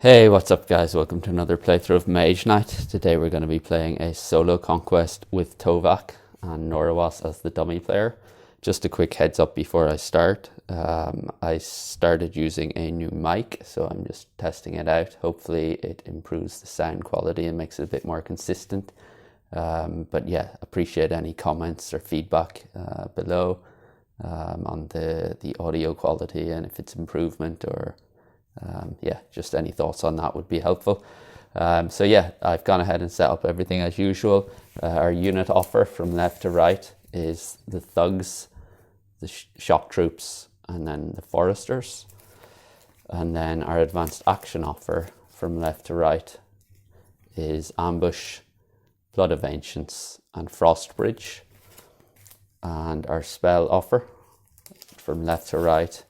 Hey, what's up guys? Welcome to another playthrough of Mage Night. Today we're going to be playing a solo Conquest with Tovak and Norowas as the dummy player. Just a quick heads up before I start. I started using a new mic, so I'm just testing it out. Hopefully it improves the sound quality and makes it a bit more consistent. But yeah, appreciate any comments or feedback below on the audio quality and if it's improvement or yeah, just any thoughts on that would be helpful. So yeah, I've gone ahead and set up everything as usual. Our unit offer from left to right is the thugs, the shock troops, and then the foresters. And then our advanced action offer from left to right is ambush, blood of ancients, and frost bridge. And our spell offer from left to right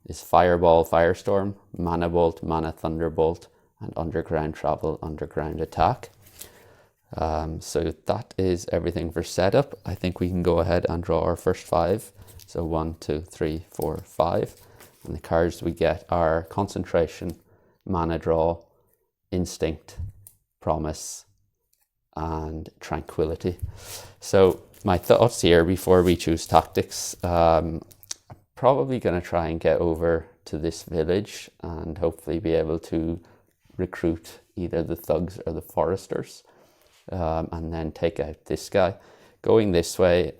is Fireball, Firestorm, Mana Bolt, Mana Thunderbolt, and Underground Travel, Underground Attack. So that is everything for setup. I think we can go ahead and draw our first five. So 1, 2, 3, 4, 5. And the cards we get are Concentration, Mana Draw, Instinct, Promise, and Tranquility. So my thoughts here before we choose tactics. Probably going to try and get over to this village and hopefully be able to recruit either the thugs or the foresters, and then take out this guy. Going this way,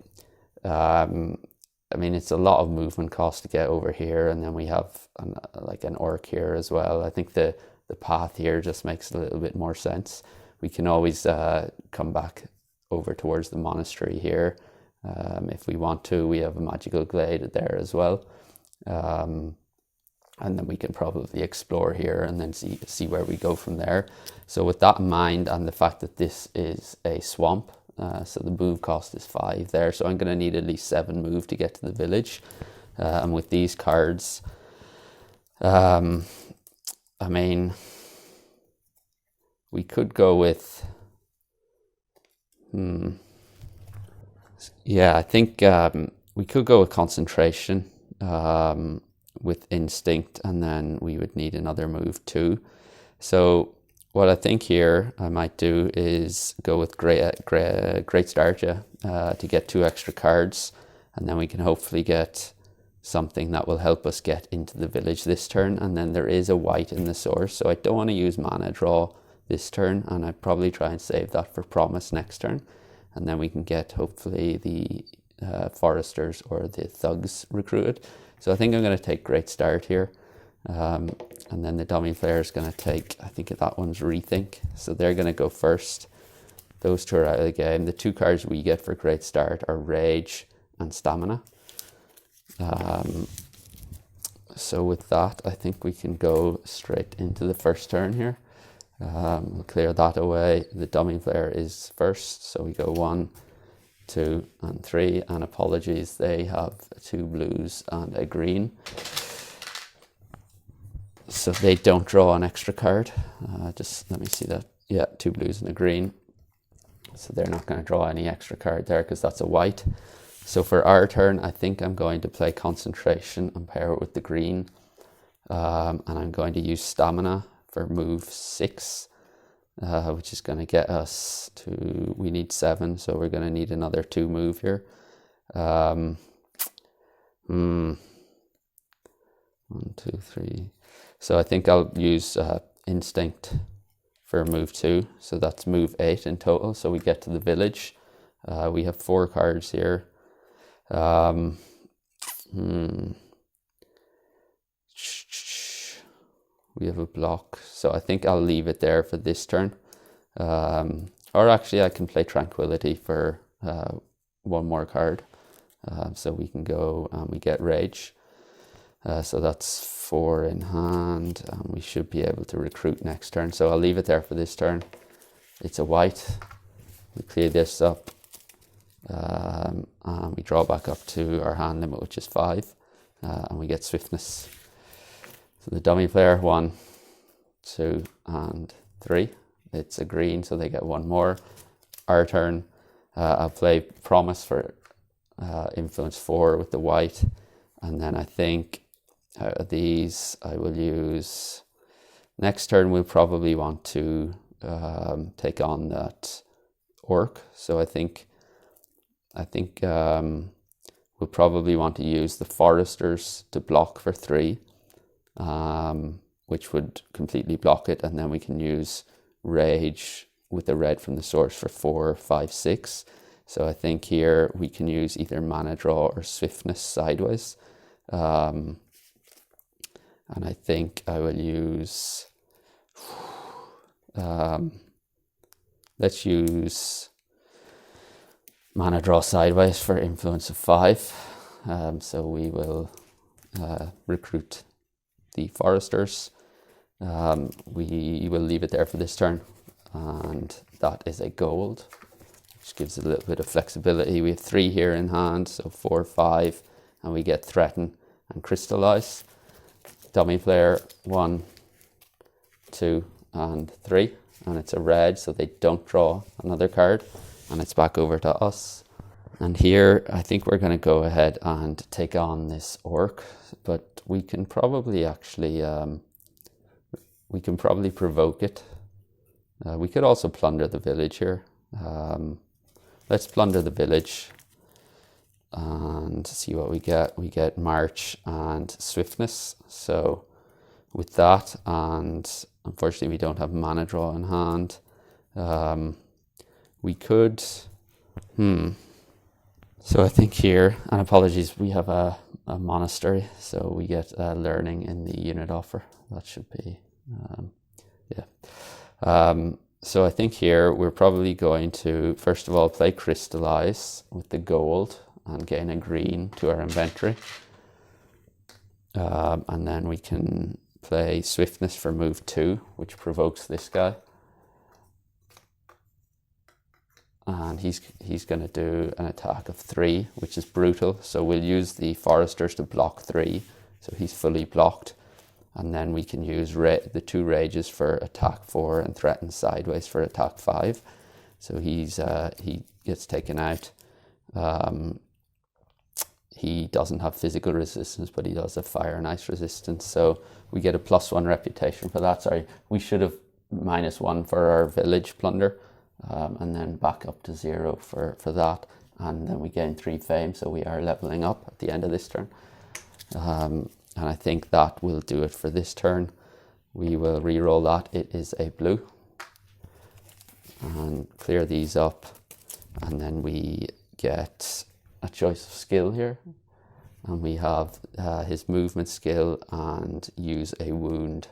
I mean, it's a lot of movement cost to get over here, and then we have an orc here as well. I think the path here just makes a little bit more sense. We can always come back over towards the monastery here. If we want to, we have a magical glade there as well, and then we can probably explore here and then see where we go from there. So with that in mind, and the fact that this is a swamp, so the move cost is 5 there, so I'm going to need at least 7 move to get to the village. And with these cards, I mean, we could go with yeah, I think we could go with Concentration with Instinct, and then we would need another move too. So what I think here I might do is go with Great Start, to get 2 extra cards, and then we can hopefully get something that will help us get into the village this turn. And then there is a white in the source, so I don't want to use Mana Draw this turn, and I'd probably try and save that for Promise next turn. And then we can get hopefully the foresters or the thugs recruited. So I think I'm going to take Great Start here. And then the dummy player is going to take, I think that one's Rethink. So they're going to go first. Those 2 are out of the game. The 2 cards we get for Great Start are Rage and Stamina. So with that, I think we can go straight into the first turn here. We'll clear that away. The dummy player is first, so we go 1, 2, and 3. And apologies, they have 2 blues and a green, so they don't draw an extra card. Just let me see that. Yeah, 2 blues and a green, so they're not going to draw any extra card there because that's a white. So for our turn, I think I'm going to play Concentration and pair it with the green, and I'm going to use Stamina for move 6, which is going to get us to, we need 7, so we're going to need another 2 move here. 1, 2, 3. So I think I'll use Instinct for move 2, so that's move 8 in total. So we get to the village. We have 4 cards here. We have a block, so I think I'll leave it there for this turn. Or actually I can play Tranquility for 1 more card. So we can go and we get Rage. So that's 4 in hand, and we should be able to recruit next turn. So I'll leave it there for this turn. It's a white. We clear this up. And we draw back up to our hand limit, which is 5. And we get Swiftness. So the dummy player, 1, 2, and 3. It's a green, so they get 1 more. Our turn, I'll play Promise for influence 4 with the white. And then I think out of these, I will use Next turn we'll probably want to take on that orc. So I think we'll probably want to use the foresters to block for 3, which would completely block it, and then we can use rage with the red from the source for 4, 5, 6. So I think here we can use either mana draw or swiftness sideways. And I think I will use, let's use mana draw sideways for influence of 5. So we will recruit the foresters. We will leave it there for this turn, and that is a gold, which gives it a little bit of flexibility. We have 3 here in hand, so 4, 5, and we get threaten and crystallize. Dummy player 1, 2, and 3, and it's a red, so they don't draw another card, and it's back over to us. And here I think we're going to go ahead and take on this orc, but we can probably actually provoke it. We could also plunder the village here. Let's plunder the village and see what we get. We get march and swiftness. So with that, and unfortunately we don't have mana draw in hand, we could, so I think here, and apologies, we have a monastery, so we get learning in the unit offer. That should be, so I think here we're probably going to, first of all, play crystallize with the gold and gain a green to our inventory. And then we can play swiftness for move 2, which provokes this guy. And he's going to do an attack of 3, which is brutal. So we'll use the foresters to block 3. So he's fully blocked. And then we can use the 2 rages for attack 4 and threaten sideways for attack 5. So he gets taken out. He doesn't have physical resistance, but he does have fire and ice resistance. So we get a +1 reputation for that. Sorry, we should have -1 for our village plunder. And then back up to 0 for that, and then we gain 3 fame, so we are leveling up at the end of this turn. And I think that will do it for this turn. We will re-roll that. It is a blue, and clear these up, and then we get a choice of skill here, and we have his movement skill and use a wound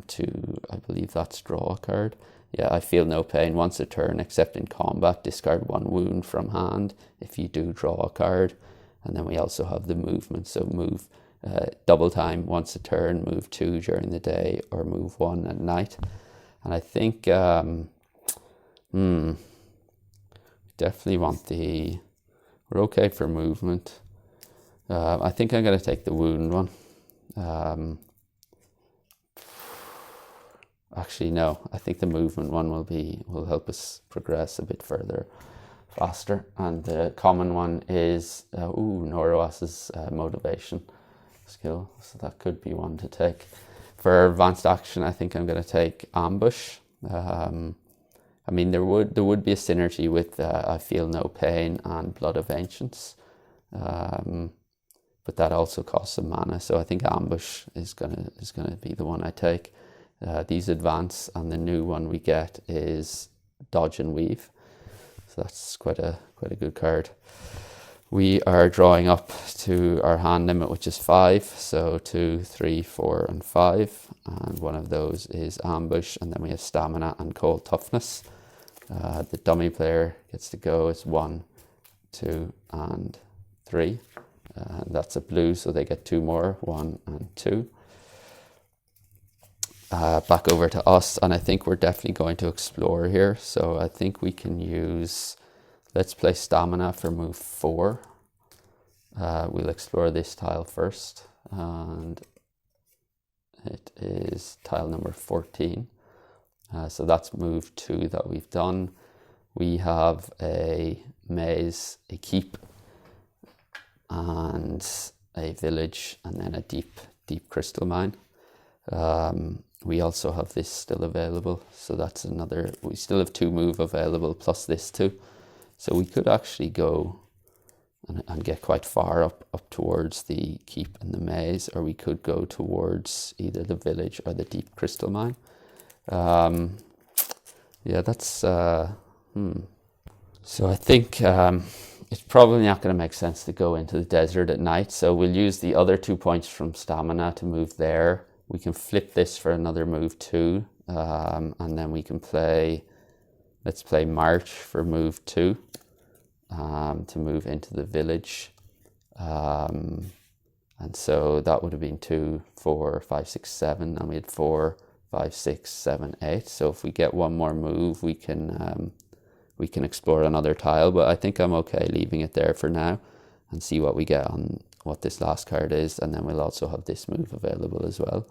to, I believe that's draw a card. Yeah, I feel no pain once a turn, except in combat. Discard 1 wound from hand if you do draw a card. And then we also have the movement. So move double time once a turn, move 2 during the day, or move 1 at night. And I think definitely want we're okay for movement. I think I'm going to take the wound one. Actually, no, I think the movement one will help us progress a bit further, faster. And the common one is, Norowas' motivation skill. So that could be one to take. For advanced action, I think I'm going to take ambush. I mean, there would be a synergy with I feel no pain and blood of ancients. But that also costs some mana. So I think ambush is gonna be the one I take. These advance, and the new one we get is dodge and weave, so that's quite a good card. We are drawing up to our hand limit, which is 5, so 2, 3, 4, and 5, and one of those is ambush, and then we have stamina and cold toughness. The dummy player gets to go. It's 1, 2, and 3, and that's a blue, so they get 2 more, 1 and 2. Back over to us, and I think we're definitely going to explore here. So I think we can use, let's play stamina for move 4. We'll explore this tile first, and it is tile number 14. So that's move 2 that we've done. We have a maze, a keep, and a village, and then a deep crystal mine. we also have this still available. So that's another, we still have 2 move available plus this 2. So we could actually go and get quite far up towards the keep and the maze, or we could go towards either the village or the deep crystal mine. Yeah, that's so I think it's probably not going to make sense to go into the desert at night, so we'll use the other 2 points from stamina to move there. We can flip this for another move 2, and then we can play, let's play March for move 2. To move into the village, and so that would have been 2, 4, 5, 6, 7, and we had 4, 5, 6, 7, 8. So if we get one more move, we can explore another tile. But I think I'm okay leaving it there for now, and see what we get on what this last card is, and then we'll also have this move available as well.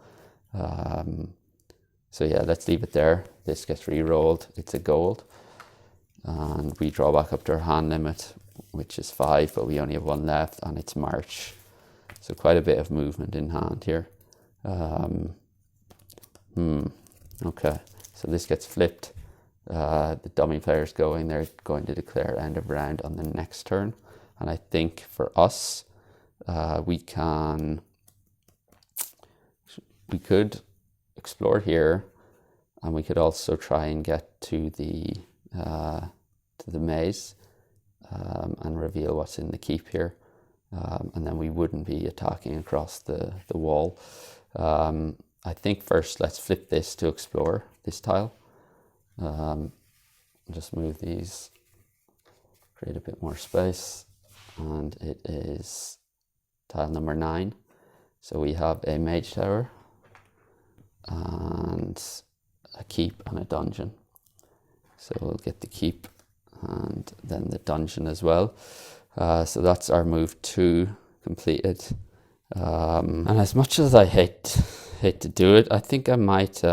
So yeah, let's leave it there. This gets re-rolled. It's a gold. And we draw back up to our hand limit, which is 5, but we only have 1 left, and it's March. So quite a bit of movement in hand here. Okay, so this gets flipped. The dummy player's going, they're going to declare end of round on the next turn. And I think for us, we could explore here, and we could also try and get to the maze, and reveal what's in the keep here, and then we wouldn't be attacking across the wall. I think first let's flip this to explore this tile. Just move these, create a bit more space, and it is tile number 9. So we have a mage tower and a keep and a dungeon. So we'll get the keep and then the dungeon as well. So that's our move 2 completed. And as much as I hate to do it, I think I might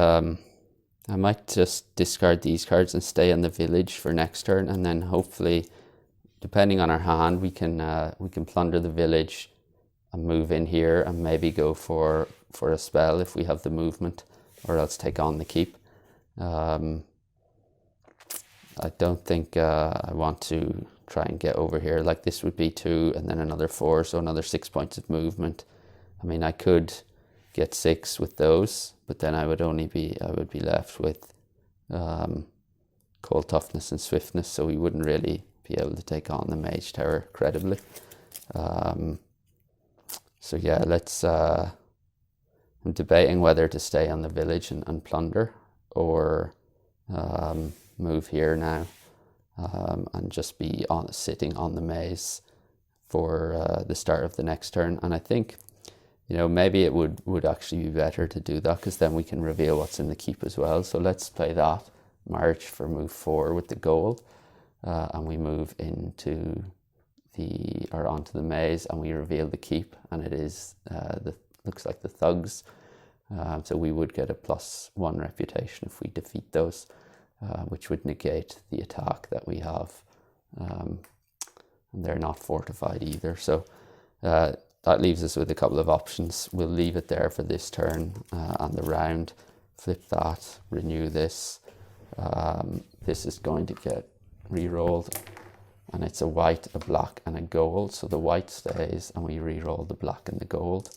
just discard these cards and stay in the village for next turn, and then hopefully, depending on our hand, we can plunder the village and move in here, and maybe go for a spell if we have the movement, or else take on the keep. I don't think I want to try and get over here. Like, this would be 2 and then another 4, so another 6 points of movement. I mean, I could get 6 with those, but then I would be left with cold toughness and swiftness, so we wouldn't really be able to take on the mage tower credibly. So yeah, I'm debating whether to stay on the village and plunder, or move here now, and just be sitting on the maze for the start of the next turn. And I think, maybe it would actually be better to do that, because then we can reveal what's in the keep as well. So let's play that, March for move 4 with the gold, and we move into onto the maze, and we reveal the keep, and it is looks like the thugs. So we would get a +1 reputation if we defeat those, which would negate the attack that we have. And they're not fortified either. So that leaves us with a couple of options. We'll leave it there for this turn and the round. Flip that, renew this. This is going to get re-rolled, and it's a white, a black, and a gold. So the white stays, and we re-roll the black and the gold.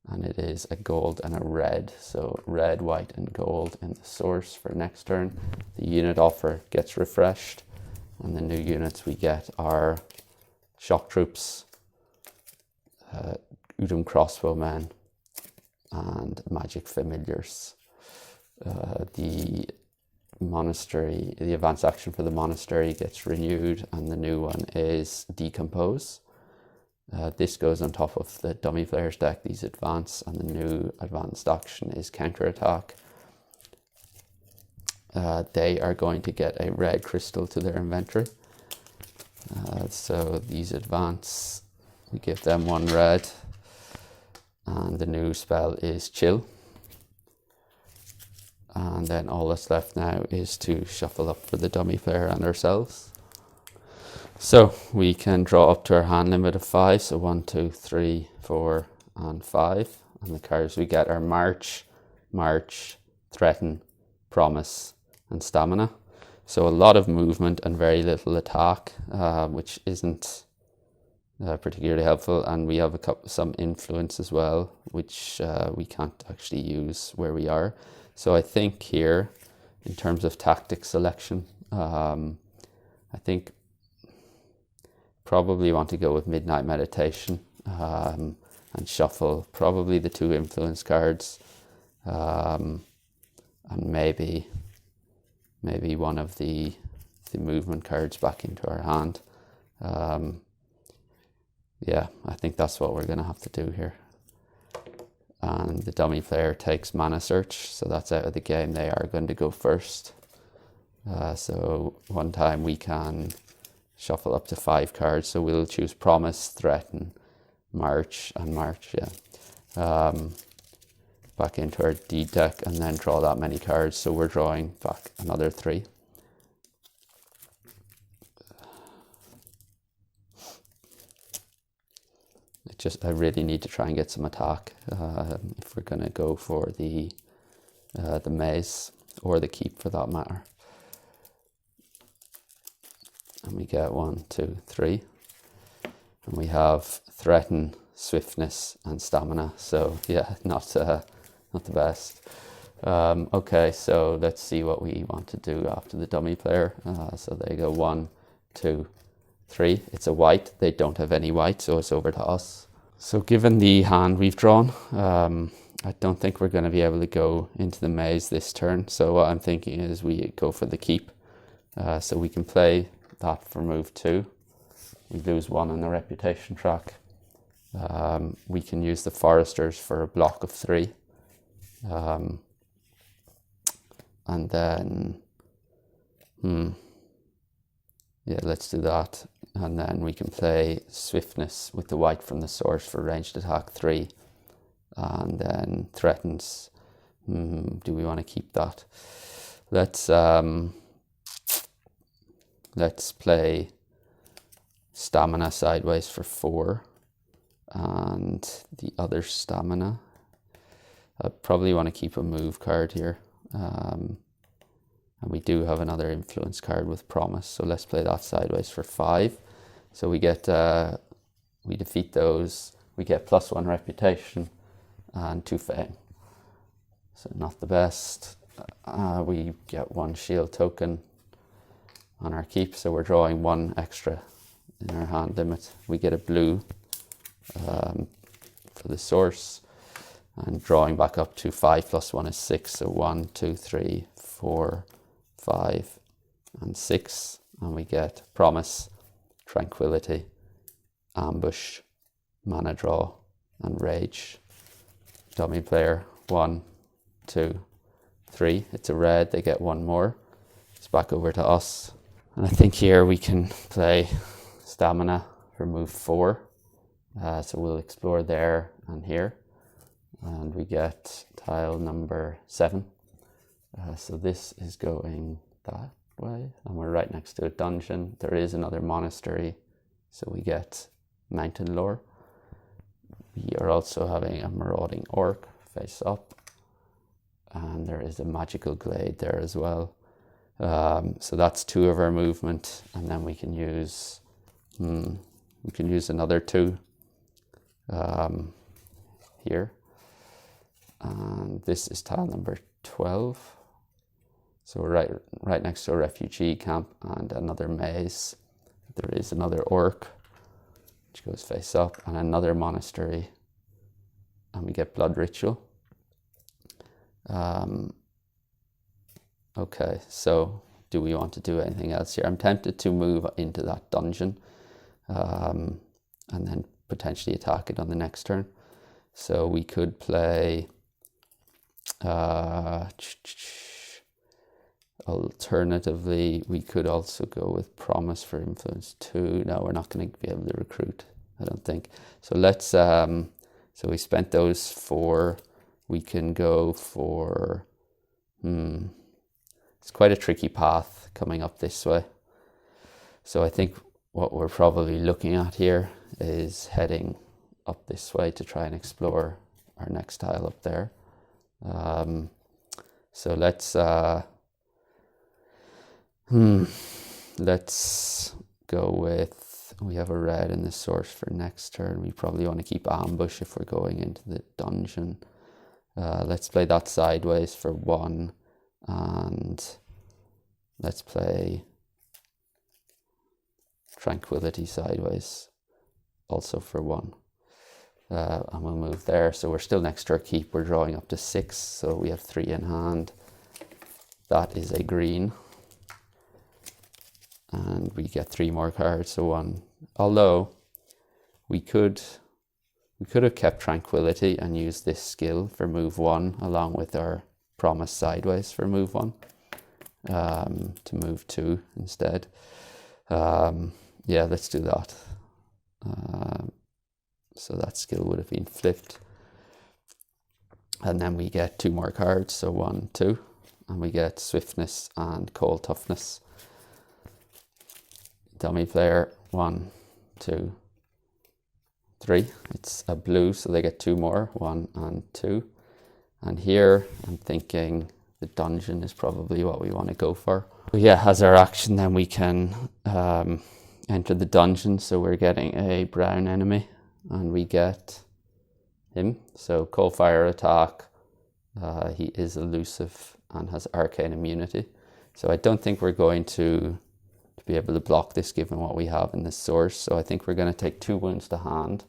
And it is a gold and a red. So red, white, and gold in the source for next turn. The unit offer gets refreshed, and the new units we get are shock troops, Udum crossbowmen, and magic familiars. The monastery, the advanced action for the monastery gets renewed, and the new one is decompose. This goes on top of the dummy player's deck, these advance, and the new advanced action is counterattack. They are going to get a red crystal to their inventory. So these advance, we give them 1 red, and the new spell is chill. And then all that's left now is to shuffle up for the dummy player and ourselves. So we can draw up to our hand limit of 5. So 1, 2, 3, 4, and 5. And the cards we get are March, march, threaten, promise, and stamina. So a lot of movement and very little attack, which isn't particularly helpful. And we have some influence as well, which we can't actually use where we are. So I think here, in terms of tactic selection, I think probably want to go with Midnight Meditation and shuffle probably the 2 influence cards, and maybe one of the movement cards back into our hand. Yeah, I think that's what we're going to have to do here. And the dummy player takes Mana Search, so that's out of the game. They are going to go first. So one time we can shuffle up to 5 cards. So we'll choose Promise, Threaten, March, and March, yeah. Back into our deed deck and then draw that many cards. So we're drawing back another 3. I really need to try and get some attack if we're going to go for the maze or the keep for that matter. And we get 1, 2, 3. And we have Threaten, Swiftness, and Stamina. So yeah, not the best. Okay, so let's see what we want to do after the dummy player. So they go 1, 2, 3. It's a white. They don't have any white, so it's over to us. So given the hand we've drawn, I don't think we're going to be able to go into the maze this turn. So what I'm thinking is we go for the keep. So we can play that for move 2. We lose 1 on the reputation track. We can use the Foresters for a block of 3. And then, yeah, let's do that. And then we can play Swiftness with the white from the source for ranged attack 3. And then Threatens. Do we want to keep that? Let's play Stamina sideways for 4. And the other Stamina, I probably want to keep a move card here. And we do have another influence card with Promise, so let's play that sideways for 5. So we get, we defeat those, we get +1 reputation and 2 fame. So not the best. We get 1 shield token on our keep, so we're drawing 1 extra in our hand limit. We get a blue for the source, and drawing back up to 5 + 1 is 6, so 1, 2, 3, 4, 5, and 6, and we get Promise, Tranquility, Ambush, Mana Draw, and Rage. Dummy player 1, 2, 3. It's a red. They get 1 more. It's back over to us, and I think here we can play Stamina for move 4. So we'll explore there and here, and we get tile number 7. So this is going that way, and we're right next to a dungeon. There is another monastery, so we get mountain lore. We are also having a marauding orc face up, and there is a magical glade there as well. So that's 2 of our movement, and then we can use another 2 here, and this is tile number 12. So we're right next to a refugee camp and another maze. There is another orc, which goes face up, and another monastery, and we get blood ritual. Okay, so do we want to do anything else here? I'm tempted to move into that dungeon, and then potentially attack it on the next turn. So we could play alternatively, we could also go with Promise for influence 2. No, we're not going to be able to recruit, I don't think. So let's, so we spent those 4. We can go for, it's quite a tricky path coming up this way. So I think what we're probably looking at here is heading up this way to try and explore our next tile up there. So let's let's go with, we have a red in the source for next turn. We probably want to keep ambush if we're going into the dungeon. Let's play that sideways for 1, and let's play tranquility sideways also for 1. And we'll move there. So we're still next to our keep. We're drawing up to 6, so we have 3 in hand. That is a green. And we get 3 more cards, so 1. Although we could have kept tranquility and used this skill for move 1 along with our promise sideways for move 1 to move 2 instead. Yeah, let's do that. So that skill would have been flipped. And then we get 2 more cards, so 1, 2. And we get swiftness and cold toughness. Dummy player, 1, 2, 3. It's a blue, so they get 2 more, 1 and 2. And here I'm thinking the dungeon is probably what we want to go for. But yeah, as our action then we can enter the dungeon. So we're getting a brown enemy and we get him. So cold fire attack. He is elusive and has arcane immunity. So I don't think we're going to be able to block this given what we have in the source. So I think we're going to take 2 wounds to hand.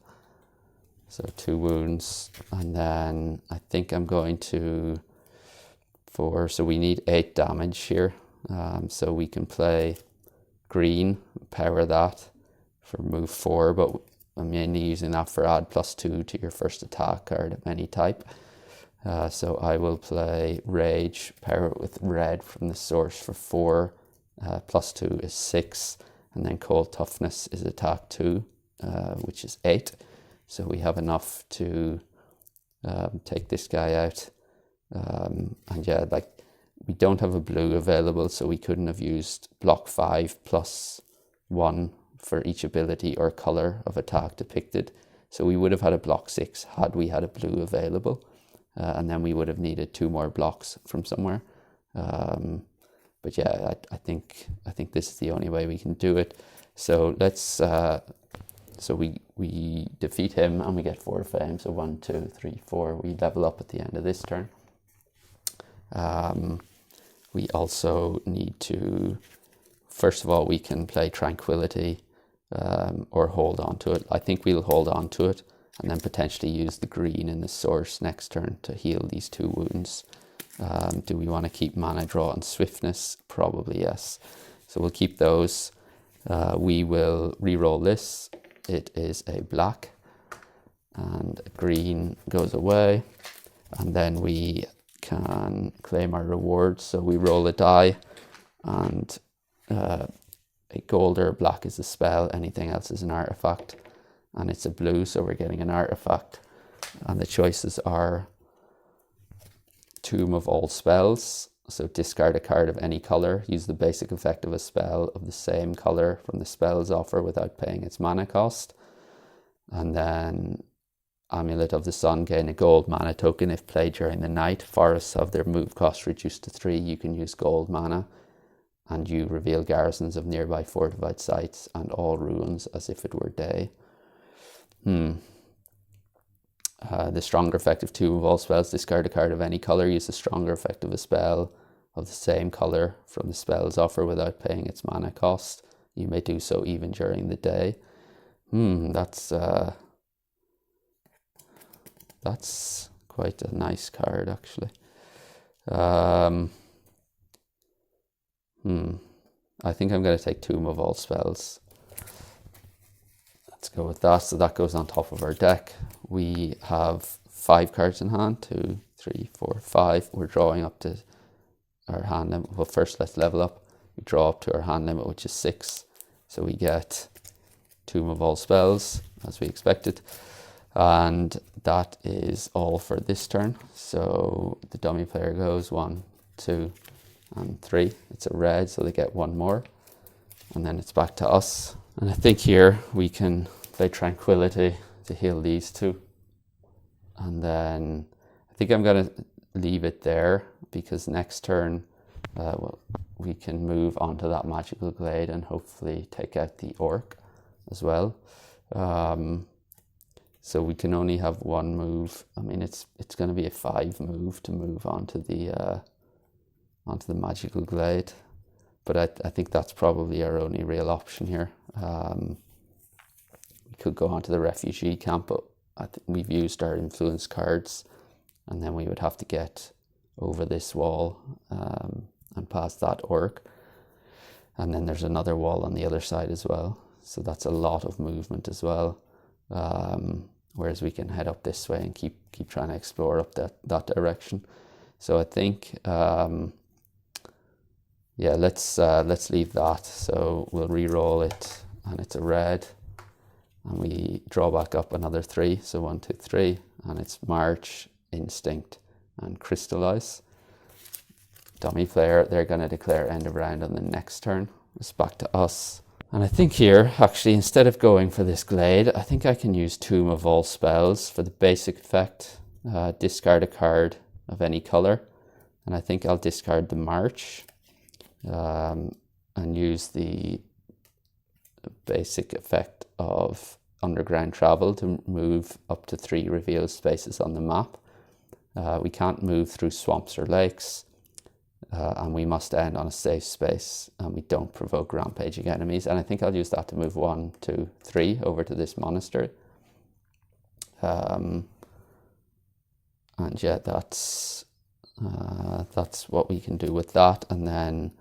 So 2 wounds, and then I think I'm going to so we need 8 damage here. So we can play green, power that for move 4, but I'm mainly using that for add +2 to your first attack card of any type. So I will play rage, power it with red from the source for 4. +2 is 6, and then cold toughness is attack 2, which is 8. So we have enough to take this guy out. And yeah, like we don't have a blue available, so we couldn't have used block 5 +1 for each ability or color of attack depicted. So we would have had a block 6 had we had a blue available, and then we would have needed 2 more blocks from somewhere. But yeah, I think this is the only way we can do it. So let's so we defeat him and we get 4 fame. So 1, 2, 3, 4. We level up at the end of this turn. We also need to, first of all, we can play tranquility or hold on to it. I think we'll hold on to it and then potentially use the green in the source next turn to heal these 2 wounds. Do we want to keep mana draw and swiftness? Probably yes. So we'll keep those. We will re-roll this. It is a black, and green goes away, and then we can claim our reward. So we roll a die, and a gold or a black is a spell, anything else is an artifact, and it's a blue, so we're getting an artifact. And the choices are Tomb of all spells, so discard a card of any color, use the basic effect of a spell of the same color from the spell's offer without paying its mana cost. And then Amulet of the Sun, gain a gold mana token if played during the night. Forests have their move cost reduced to 3. You can use gold mana, and you reveal garrisons of nearby fortified sites and all ruins as if it were day. The stronger effect of Tomb of all spells, discard a card of any color, use the stronger effect of a spell of the same color from the spell's offer without paying its mana cost. You may do so even during the day. That's quite a nice card, actually. I think I'm going to take Tomb of all spells. Let's go with that. So that goes on top of our deck. We have 5 cards in hand. 2, 3, 4, 5. We're drawing up to our hand limit. Well, first let's level up. We draw up to our hand limit, which is 6. So we get Tomb of all spells, as we expected. And that is all for this turn. So the dummy player goes 1, 2, and 3. It's a red, so they get 1 more. And then it's back to us. And I think here we can play Tranquility to heal these 2. And then I think I'm going to leave it there, because next turn well, we can move onto that magical glade and hopefully take out the orc as well. So we can only have one move. I mean, it's going to be a 5 move to move onto the magical glade, but I think that's probably our only real option here. We could go onto the refugee camp, but I think we've used our influence cards, and then we would have to get over this wall and past that orc, and then there's another wall on the other side as well. So that's a lot of movement as well. Whereas we can head up this way and keep trying to explore up that direction. So I think, yeah, let's leave that. So we'll re-roll it, and it's a red, and we draw back up another 3. So 1, 2, 3, and it's March, Instinct, and Crystallize. Dummy player, they're going to declare end of round on the next turn. It's back to us. And I think here, actually, instead of going for this glade, I think I can use Tomb of All Spells for the basic effect. Discard a card of any color. And I think I'll discard the March and use the basic effect of Underground Travel to move up to 3 revealed spaces on the map. We can't move through swamps or lakes. And we must end on a safe space, and we don't provoke rampaging enemies. And I think I'll use that to move 1, 2, 3 over to this monastery. And yeah, that's what we can do with that. And then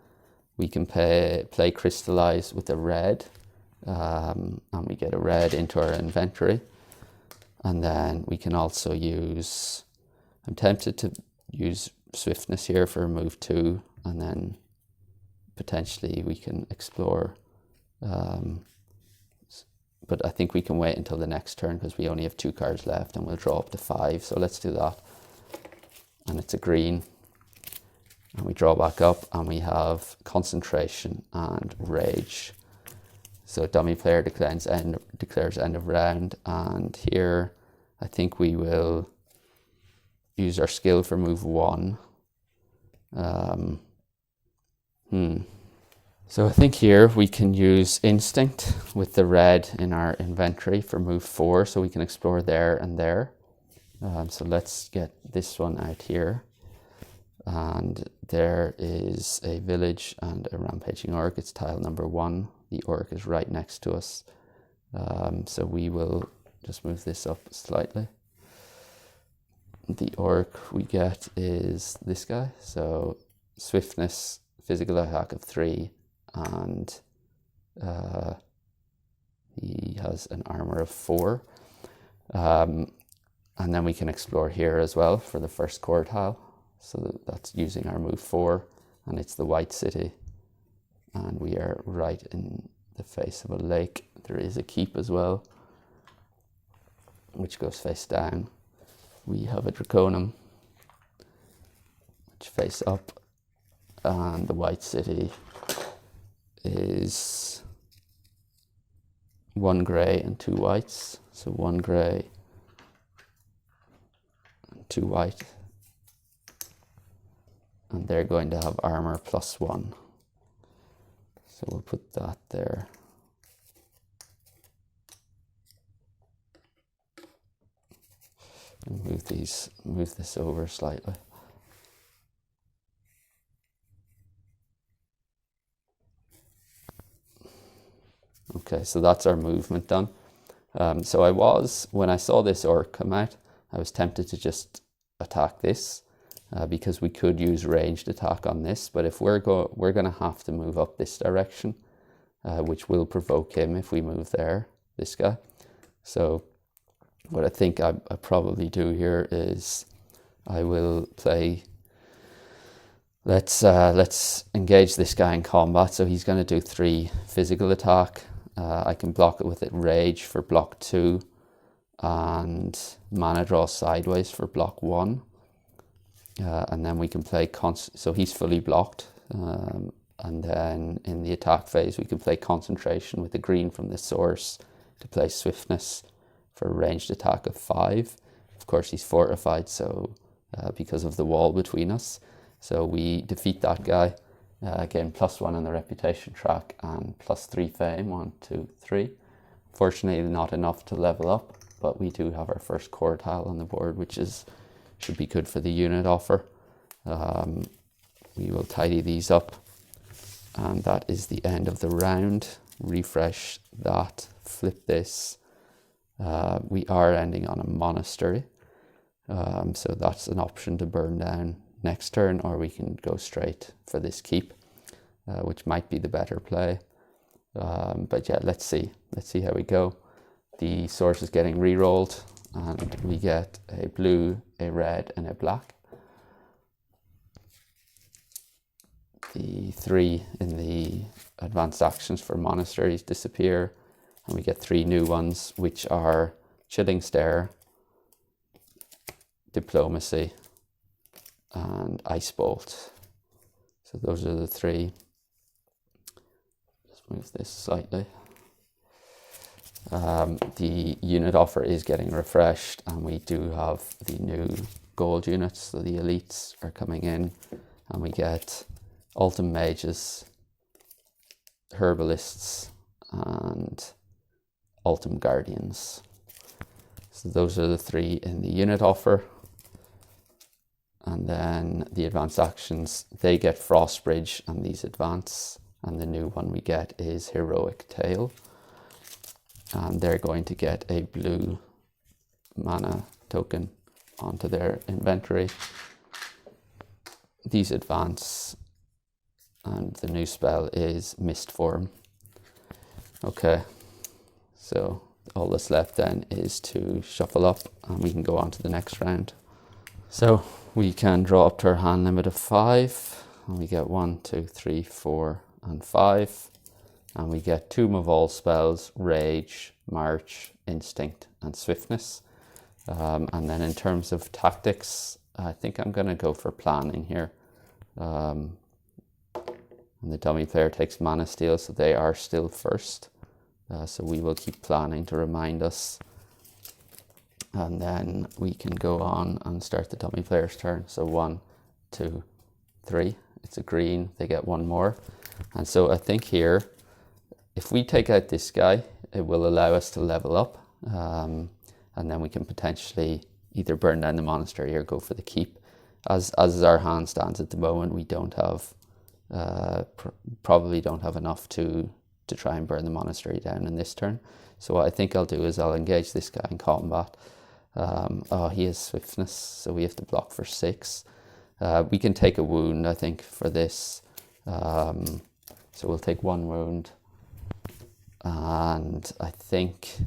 we can play Crystallize with a red, and we get a red into our inventory. And then we can also use, I'm tempted to use Swiftness here for move 2, and then potentially we can explore, but I think we can wait until the next turn because we only have 2 cards left, and we'll draw up to 5. So let's do that. And it's a green, and we draw back up, and we have Concentration and Rage. So dummy player declares end of round, and here I think we will use our skill for move 1. So I think here we can use Instinct with the red in our inventory for move 4, so we can explore there and there. So let's get this one out here. And there is a village and a rampaging orc. It's tile number 1. The orc is right next to us. So we will just move this up slightly. The orc we get is this guy. So Swiftness, physical attack of 3, and he has an armor of 4. And then we can explore here as well for the first quartile. So that's using our move 4, and it's the White City. And we are right in the face of a lake. There is a keep as well, which goes face down. We have a Draconum, which face up, and the White City is 1 grey and 2 whites. So 1 grey and 2 white. And they're going to have armor +1. So we'll put that there. And move this over slightly. Okay, so that's our movement done. So when I saw this orc come out, I was tempted to just attack this because we could use ranged attack on this. But if we're going to have to move up this direction, which will provoke him if we move there, this guy. So what I think I probably do here is I will play, let's engage this guy in combat. So he's going to do 3 physical attack. I can block it with it Rage for block 2 and Mana Draw Sideways for block 1. And then we can play, so he's fully blocked. And then in the attack phase, we can play Concentration with the green from the source to play Swiftness for a ranged attack of 5. Of course, he's fortified, so because of the wall between us. So we defeat that guy, gain +1 on the reputation track and +3 fame, 1, 2, 3. Fortunately not enough to level up, but we do have our first core tile on the board, which should be good for the unit offer. We will tidy these up, and that is the end of the round. Refresh that, flip this. We are ending on a monastery, so that's an option to burn down next turn, or we can go straight for this keep, which might be the better play. But yeah, let's see how we go. The source is getting re-rolled, and we get a blue, a red, and a black. The 3 in the advanced actions for monasteries disappear, and we get 3 new ones, which are Chilling Stare, Diplomacy, and Ice Bolt. So those are the 3. Just move this slightly. The unit offer is getting refreshed, and we do have the new gold units, so the elites are coming in, and we get Ultim Mages, Herbalists, and Ultim Guardians. So those are the 3 in the unit offer. And then the advanced actions, they get Frostbridge and these advance, and the new one we get is Heroic Tale. And they're going to get a blue mana token onto their inventory. These advance, and the new spell is Mist Form. Okay, so all that's left then is to shuffle up, and we can go on to the next round. So we can draw up to our hand limit of 5, and we get 1, 2, 3, 4, and 5. And we get 2 Mavol spells, Rage, March, Instinct, and Swiftness. And then in terms of tactics, I think I'm going to go for planning here. And the dummy player takes Mana Steal, so they are still first. So we will keep planning to remind us. And then we can go on and start the dummy player's turn. So 1, 2, 3. It's a green, they get 1 more. And so I think here, if we take out this guy, it will allow us to level up. And then we can potentially either burn down the monastery or go for the keep. As our hand stands at the moment, we don't have, probably don't have enough to try and burn the monastery down in this turn. So what I think I'll do is I'll engage this guy in combat. Oh, he has Swiftness, so we have to block for 6. We can take a wound, I think, for this. So we'll take 1 wound. And I think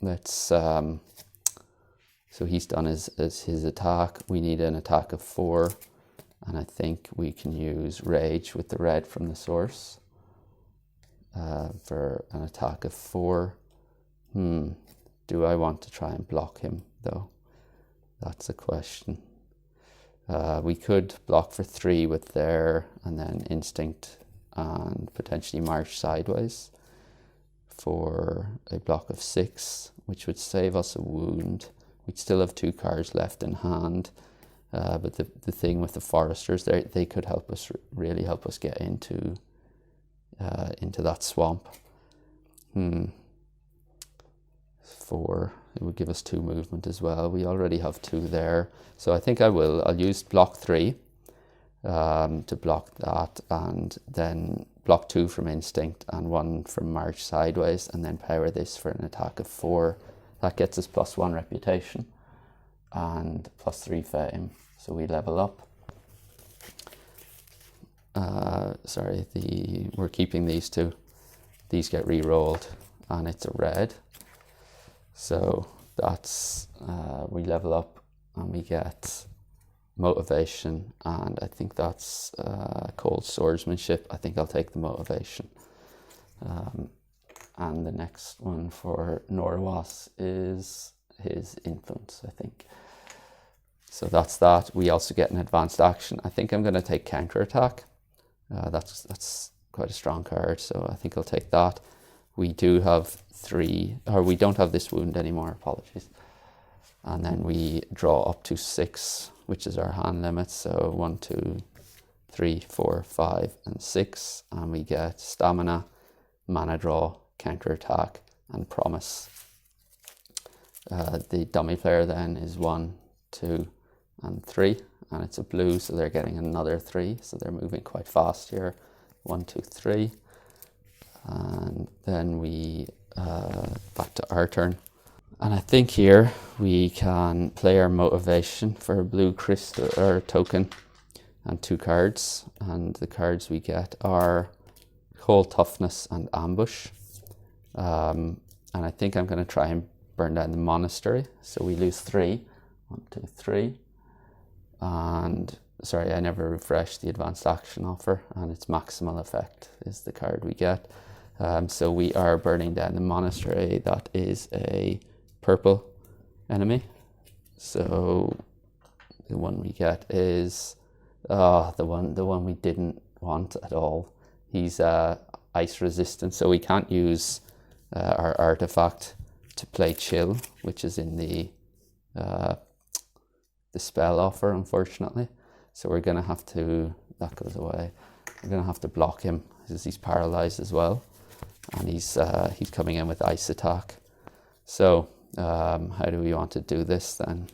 let's, so he's done his attack. We need an attack of 4. And I think we can use Rage with the red from the source for an attack of 4. Do I want to try and block him, though? That's a question. We could block for 3 with there, and then Instinct, and potentially March sideways for a block of 6, which would save us a wound. We'd still have 2 cards left in hand. But the thing with the Foresters, they could help us, really help us get into that swamp. 4, it would give us 2 movement as well. We already have 2 there. So I think I'll use block 3 to block that, and then block 2 from Instinct and 1 from March sideways, and then power this for an attack of 4. That gets us +1 reputation and +3 fame. So we level up. We're keeping these 2. These get re-rolled, and it's a red. So that's, we level up, and we get motivation, and I think that's Cold Swordsmanship. I think I'll take the motivation. And the next one for Norowas is his influence, I think. So that's that. We also get an advanced action. I think I'm going to take counterattack. That's quite a strong card, so I think I'll take that. We do have 3, or we don't have this wound anymore, apologies. and then we draw up to 6, which is our hand limit. So 1, 2, 3, 4, 5, and 6, and we get stamina, mana draw, counter attack, and promise. The dummy player then is 1, 2, and 3, and it's a blue, so they're getting another 3, so they're moving quite fast here. 1, 2, 3, and then we back to our turn. And I think here we can play our motivation for a blue crystal or token and 2 cards, and the cards we get are Cold Toughness and Ambush. And I think I'm going to try and burn down the monastery, so we lose 3. 1, 2, 3. And sorry, I never refreshed the advanced action offer, and its maximal effect is the card we get. So we are burning down the monastery. That is a purple enemy. So the one we get is the one we didn't want at all. He's ice resistant, so we can't use our artifact to play chill, which is in the spell offer, unfortunately. So we're gonna have to, that goes away, we're gonna have to block him because he's paralyzed as well, and he's coming in with ice attack. So how do we want to do this then?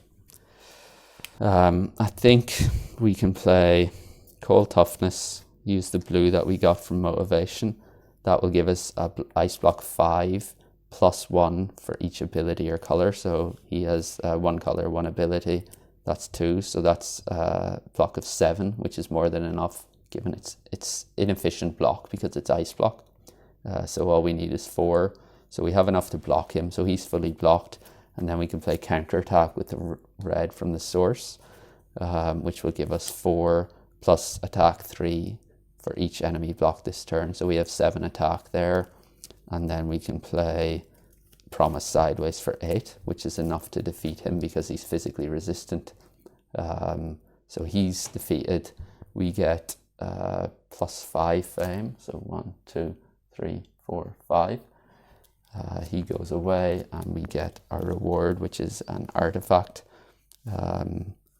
I think we can play Cold Toughness, use the blue that we got from motivation. That will give us a ice block 5 +1 for each ability or color. So he has 1 color, 1 ability. That's 2, so that's a block of 7, which is more than enough given it's inefficient block because it's ice block. So all we need is 4. So we have enough to block him, so he's fully blocked. And then we can play counter attack with the red from the source, which will give us 4 plus attack 3 for each enemy blocked this turn. So we have 7 attack there. And then we can play Promise Sideways for 8, which is enough to defeat him because he's physically resistant. So he's defeated. We get +5 fame. So 1, 2, 3, 4, 5. He goes away and we get our reward, which is an artifact.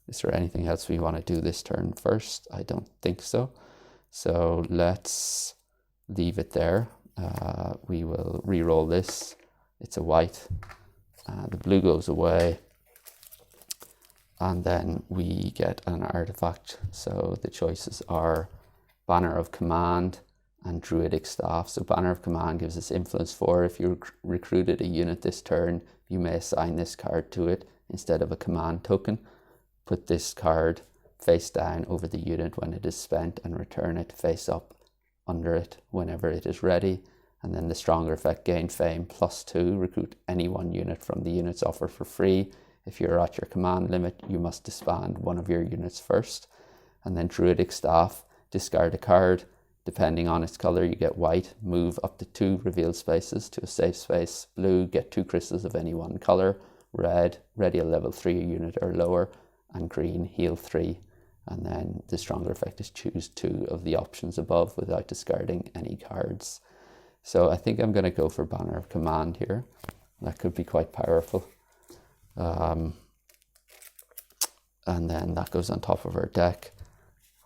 Is there anything else we want to do this turn first? I don't think so. So let's leave it there. We will re-roll this. It's a white. The blue goes away. And then we get an artifact. So the choices are Banner of Command and Druidic Staff. So Banner of Command gives us influence 4. If you recruited a unit this turn, you may assign this card to it instead of a command token. Put this card face down over the unit when it is spent and return it face up under it whenever it is ready. And then the stronger effect, gain fame +2, recruit any 1 unit from the unit's offer for free. If you're at your command limit, you must disband 1 of your units first. And then Druidic Staff, discard a card. Depending on its color, you get white, move up to 2 revealed spaces to a safe space. Blue, get 2 crystals of any 1 color. Red, ready a level 3 unit or lower. And green, heal 3. And then the stronger effect is choose 2 of the options above without discarding any cards. So I think I'm going to go for Banner of Command here. That could be quite powerful. And then that goes on top of our deck.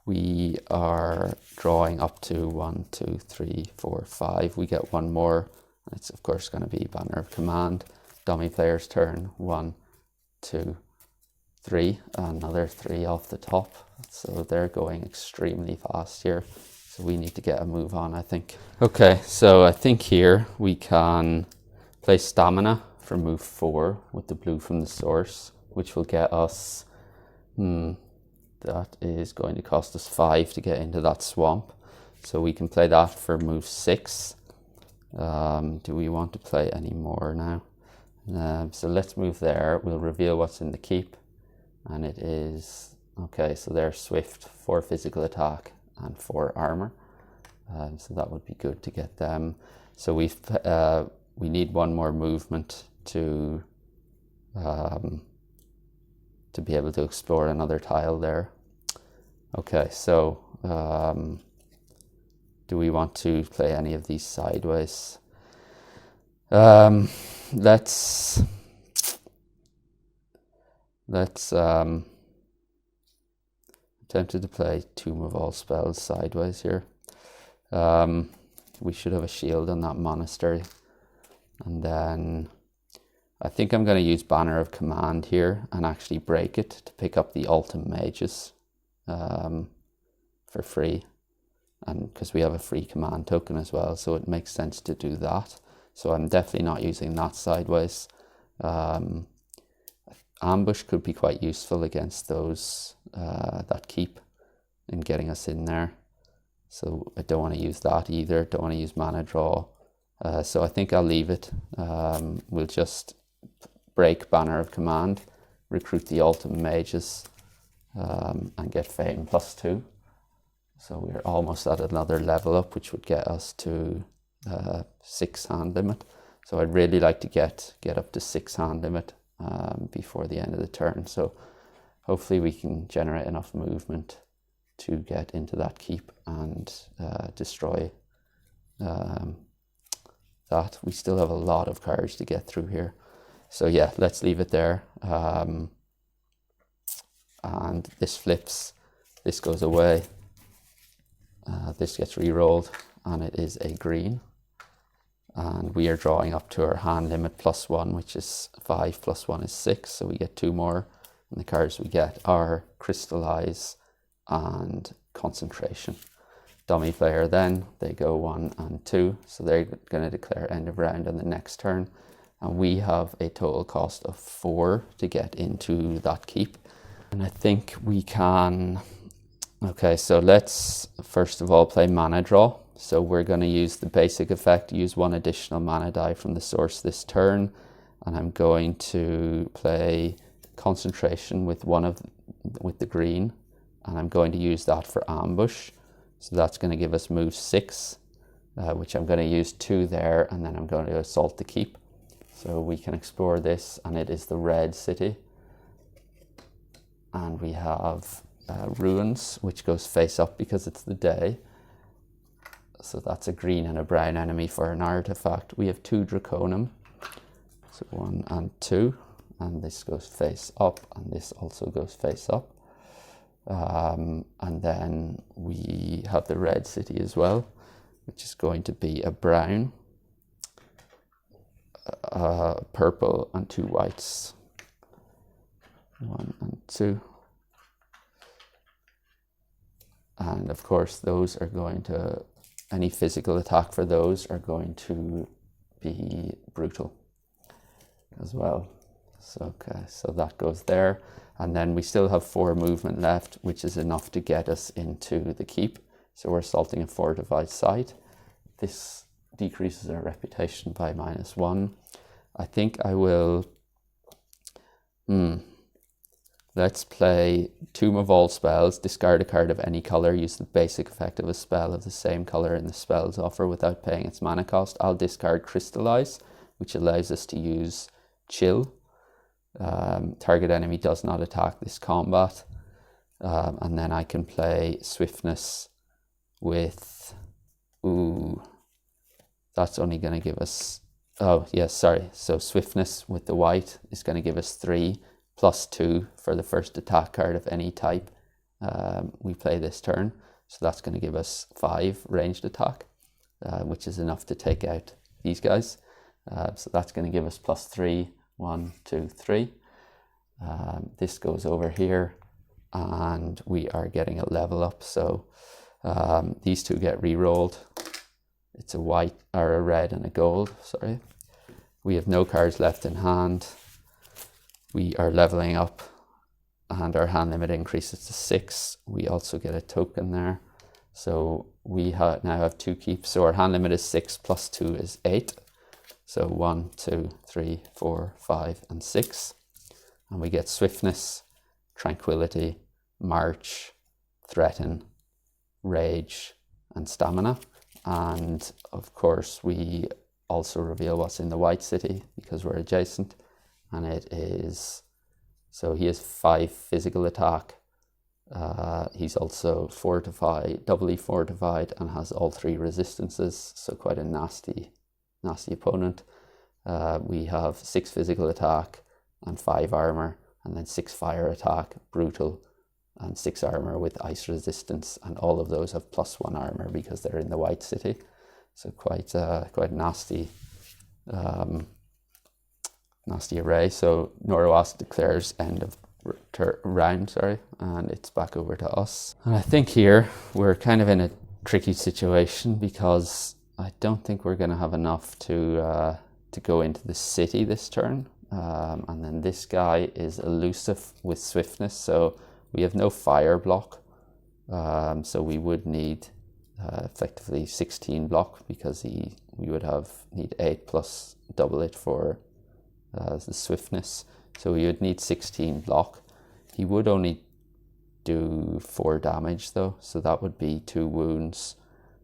We are drawing up to 1, 2, 3, 4, 5. We get 1 more. It's of course going to be Banner of Command. Dummy player's turn. 1, 2, 3. Another 3 off the top. So they're going extremely fast here. So we need to get a move on, I think. Okay, so I think here we can play Stamina for move 4 with the blue from the source, which will get us, that is going to cost us 5 to get into that swamp. So we can play that for move 6. Do we want to play any more now? So let's move there. We'll reveal what's in the keep. And it is, okay, so they're swift, 4 physical attack and 4 armor. So that would be good to get them. So we need 1 more movement to be able to explore another tile there. Okay, so do we want to play any of these sideways? Let's Let's tempted to play Tomb of All Spells sideways here. We should have a shield on that monastery. And then I think I'm going to use Banner of Command here and actually break it to pick up the Ultimate Mages for free. And because we have a free command token as well, so it makes sense to do that. So I'm definitely not using that sideways. Ambush could be quite useful against those that keep in getting us in there. So I don't want to use that either. Don't want to use mana draw. So I think I'll leave it. We'll just break Banner of Command, recruit the Ultimate Mages, and get Fame +2. So we're almost at another level up, which would get us to 6 hand limit. So I'd really like to get up to 6 hand limit before the end of the turn. So hopefully we can generate enough movement to get into that keep and destroy that. We still have a lot of cards to get through here. So yeah, let's leave it there. And this flips, this goes away. This gets re-rolled and it is a green. And we are drawing up to our hand limit +1, which is 5 + 1 is 6. So we get 2 more. And the cards we get are Crystallize and Concentration. Dummy player then, they go 1 and 2. So they're going to declare end of round on the next turn. And we have a total cost of 4 to get into that keep. And I think we can... Okay, so let's first of all play Mana Draw. So we're going to use the basic effect, use 1 additional mana die from the source this turn. And I'm going to play Concentration with the green. And I'm going to use that for Ambush. So that's going to give us move 6, which I'm going to use 2 there. And then I'm going to assault the keep. So we can explore this, and it is the red city. And we have Ruins, which goes face up because it's the day. So that's a green and a brown enemy for an artifact. We have 2 Draconum. So 1 and 2. And this goes face up, and this also goes face up. And then we have the red city as well, which is going to be a brown, purple, and 2 whites. 1 and 2. And of course, those are going to, any physical attack for those are going to be brutal as well. So, okay, so that goes there. And then we still have 4 movement left, which is enough to get us into the keep. So we're assaulting a fortified site. This decreases our reputation by -1. I think I will... Let's play Tomb of All Spells, discard a card of any color, use the basic effect of a spell of the same color in the spells offer without paying its mana cost. I'll discard Crystallize, which allows us to use Chill. Target enemy does not attack this combat. And then I can play Swiftness with... Ooh, that's only going to give us... Oh, yes, sorry. So Swiftness with the white is going to give us 3 +2 for the first attack card of any type we play this turn. So that's going to give us 5 ranged attack, which is enough to take out these guys. So that's going to give us +3, 1, 2, 3. This goes over here, and we are getting a level up. So these 2 get re-rolled. It's a white, or a red and a gold, sorry. We have no cards left in hand. We are leveling up, and our hand limit increases to 6. We also get a token there. So we now have 2 keeps. So our hand limit is 6 + 2 is 8. So 1, 2, 3, 4, 5, and 6. And we get Swiftness, Tranquility, March, Threaten, Rage, and Stamina. And of course, we also reveal what's in the White City because we're adjacent. And it is, so he has 5 physical attack. He's also fortified, doubly fortified, and has all 3 resistances. So quite a nasty opponent. We have 6 physical attack and 5 armor, and then 6 fire attack, brutal, and 6 armor with ice resistance, and all of those have +1 armor because they're in the White City. So quite nasty, nasty array. So Norowas declares end of round, and it's back over to us. And I think here we're kind of in a tricky situation because I don't think we're going to have enough to go into the city this turn. And then this guy is elusive with swiftness, so we have no fire block. So we would need effectively 16 block because we would need 8 plus double it for the swiftness. So we would need 16 block. He would only do 4 damage though, so that would be 2 wounds.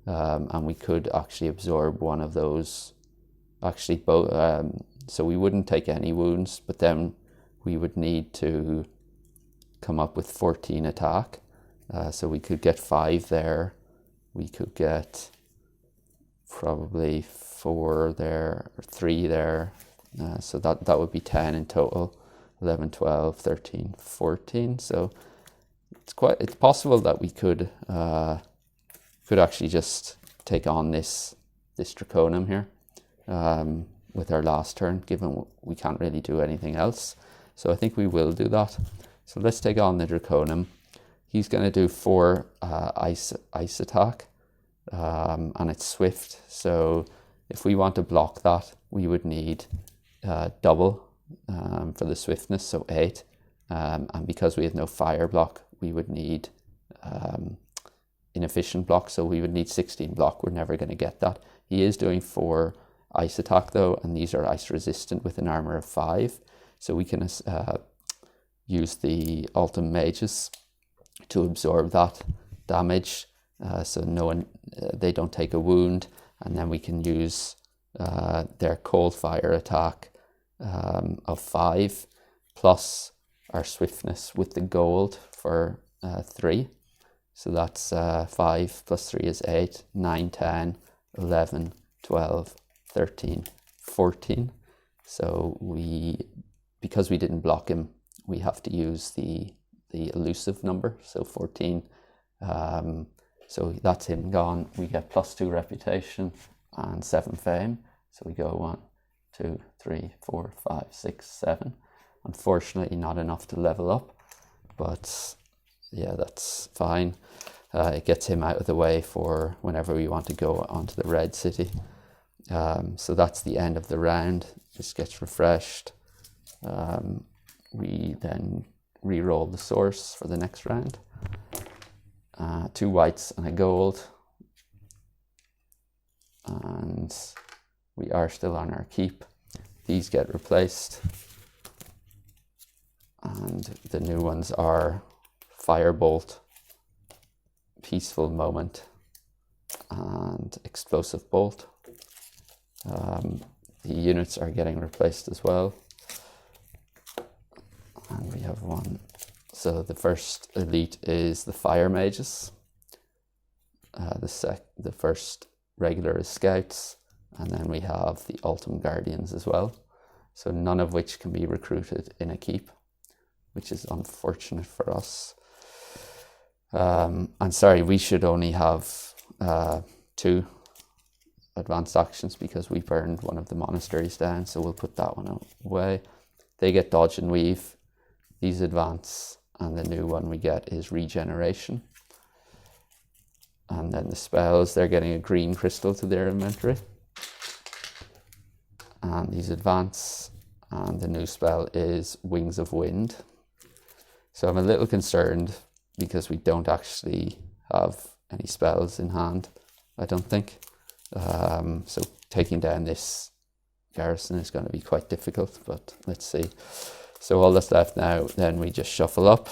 And we could actually absorb one of those. Actually, both. So we wouldn't take any wounds, but then we would need to come up with 14 attack. So we could get 5 there. We could get probably 4 there, or 3 there. So that would be 10 in total. 11, 12, 13, 14. So it's possible that we could actually just take on this Draconum here with our last turn, given we can't really do anything else. So I think we will do that. So let's take on the Draconum. He's going to do 4 ice attack, and it's swift. So if we want to block that, we would need double for the swiftness, so 8. And because we have no fire block, we would need inefficient block, so we would need 16 block. We're never going to get that. He is doing 4 ice attack though, and these are ice resistant with an armor of 5. So we can use the Ultim Mages to absorb that damage, so they don't take a wound, and then we can use their cold fire attack of 5 plus our swiftness with the gold for 3. So that's 5 plus 3 is 8, 9, 10, 11, 12, 13, 14. So because we didn't block him, we have to use the elusive number, so 14. So that's him gone. We get +2 reputation and 7 fame. So we go 1, 2, 3, 4, 5, 6, 7. Unfortunately, not enough to level up, but yeah, that's fine. It gets him out of the way for whenever we want to go onto the Red City. So that's the end of the round. Just gets refreshed. We then re-roll the source for the next round. 2 whites and a gold. And we are still on our keep. These get replaced. And the new ones are Firebolt, Peaceful Moment, and Explosive Bolt. The units are getting replaced as well. And we have 1. So the first elite is the Fire Mages. The first regular is Scouts. And then we have the Ultim Guardians as well. So none of which can be recruited in a keep, which is unfortunate for us. And sorry, we should only have 2 advanced actions because we burned one of the monasteries down, so we'll put that one away. They get Dodge and Weave. These advance, and the new one we get is Regeneration. And then the spells, they're getting a green crystal to their inventory. And these advance, and the new spell is Wings of Wind. So I'm a little concerned because we don't actually have any spells in hand, I don't think. So taking down this garrison is going to be quite difficult, but let's see. So all that's left now, then we just shuffle up.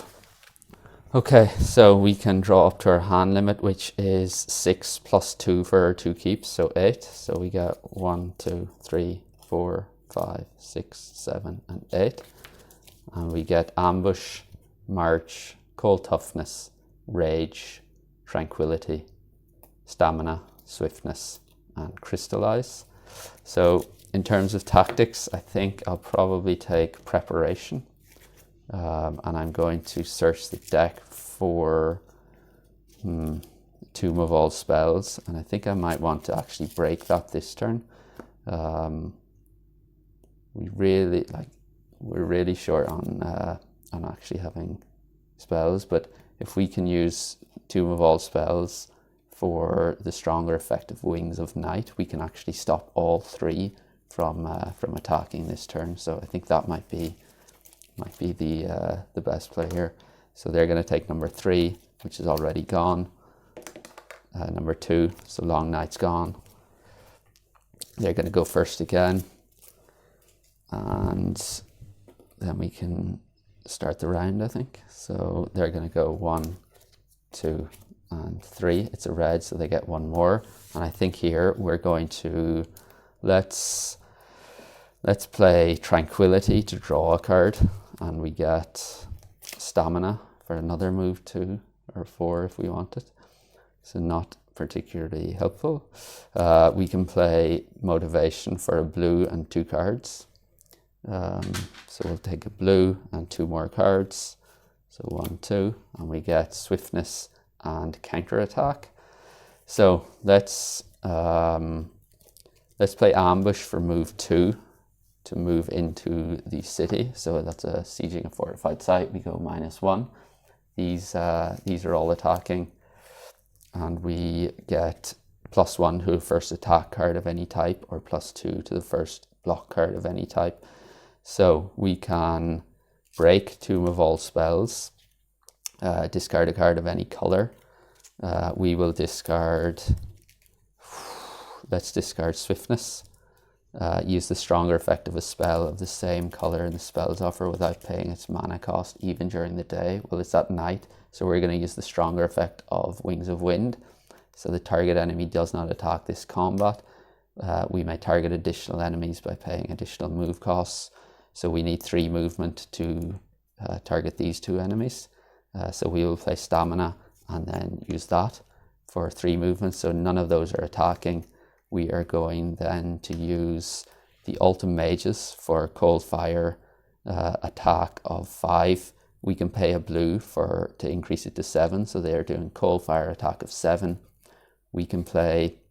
Okay, so we can draw up to our hand limit, which is 6 plus 2 for our 2 keeps, so 8. So we get 1, 2, 3, 4, 5, 6, 7, and 8. And we get Ambush, March, Cold Toughness, Rage, Tranquility, Stamina, Swiftness, and Crystallize. So in terms of tactics, I think I'll probably take Preparation. And I'm going to search the deck for Tomb of All Spells, and I think I might want to actually break that this turn. We're really short on actually having spells, but if we can use Tomb of All Spells for the stronger effect of Wings of Night, we can actually stop all three from attacking this turn. So I think that might be the best play here. So they're going to take number 3, which is already gone. Number 2, so Long Night's gone. They're going to go first again, and then we can start the round, I think. So they're going to go 1, 2, and 3. It's a red, so they get one more. And I think here we're going to let's play Tranquility to draw a card, and we get Stamina for another move 2 or 4 if we want it. So not particularly helpful. We can play Motivation for a blue and 2 cards. So we'll take a blue and 2 more cards. So 1, 2, and we get Swiftness and Counterattack. So let's play Ambush for move 2 to move into the city. So that's a sieging a fortified site. We go -1. These are all attacking, and we get +1 to the first attack card of any type, or +2 to the first block card of any type. So we can break Tomb of All Spells, discard a card of any color. We will discard, let's discard Swiftness. Use the stronger effect of a spell of the same color in the spell's offer without paying its mana cost, even during the day. Well, it's at night, so we're going to use the stronger effect of Wings of Wind. So the target enemy does not attack this combat. We may target additional enemies by paying additional move costs. So we need 3 movement to target these 2 enemies. So we will play Stamina and then use that for 3 movements. So none of those are attacking. We are going then to use the Ultimate Mages for Cold Fire attack of 5. We can pay a blue to increase it to 7. So they are doing Cold Fire attack of 7. We can play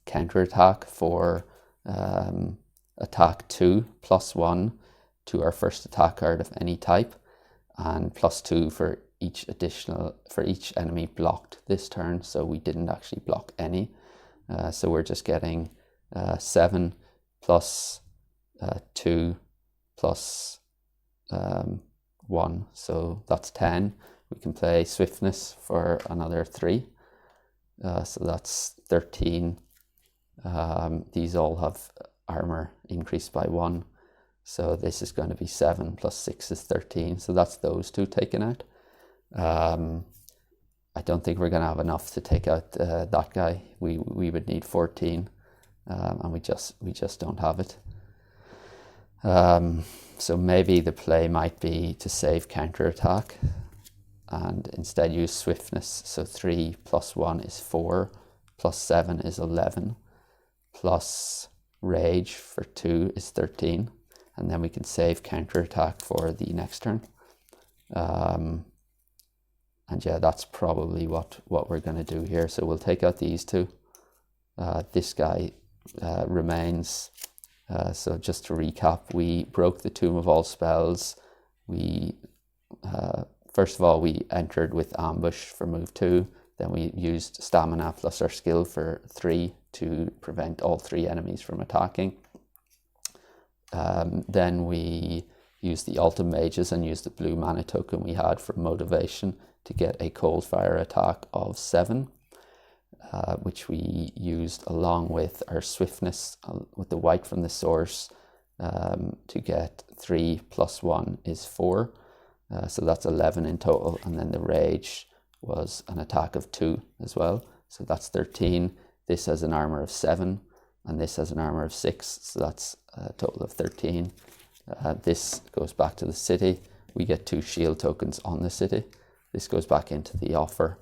Counterattack for attack 2, +1 to our first attack card of any type, and +2 for each enemy blocked this turn. So we didn't actually block any. So we're just getting 7 plus 2 plus 1. So that's 10. We can play Swiftness for another 3. So that's 13. These all have armor increased by 1. So this is going to be 7 plus 6 is 13. So that's those 2 taken out. I don't think we're going to have enough to take out that guy. We would need 14, and we just don't have it. So maybe the play might be to save Counterattack and instead use Swiftness. So 3 plus 1 is 4, plus 7 is 11, plus Rage for 2 is 13, and then we can save Counterattack for the next turn. And yeah, that's probably what we're going to do here. So we'll take out these 2. This guy remains. So just to recap, we broke the Tomb of All Spells. We first of all, we entered with Ambush for move 2. Then we used Stamina plus our skill for 3 to prevent all 3 enemies from attacking. Then we used the Ultimate Mages and used the blue mana token we had for Motivation to get a Cold Fire attack of 7, which we used along with our Swiftness with the white from the source to get 3 plus 1 is 4. So that's 11 in total. And then the Rage was an attack of 2 as well. So that's 13. This has an armor of 7 and this has an armor of 6. So that's a total of 13. This goes back to the city. We get 2 shield tokens on the city. This goes back into the offer,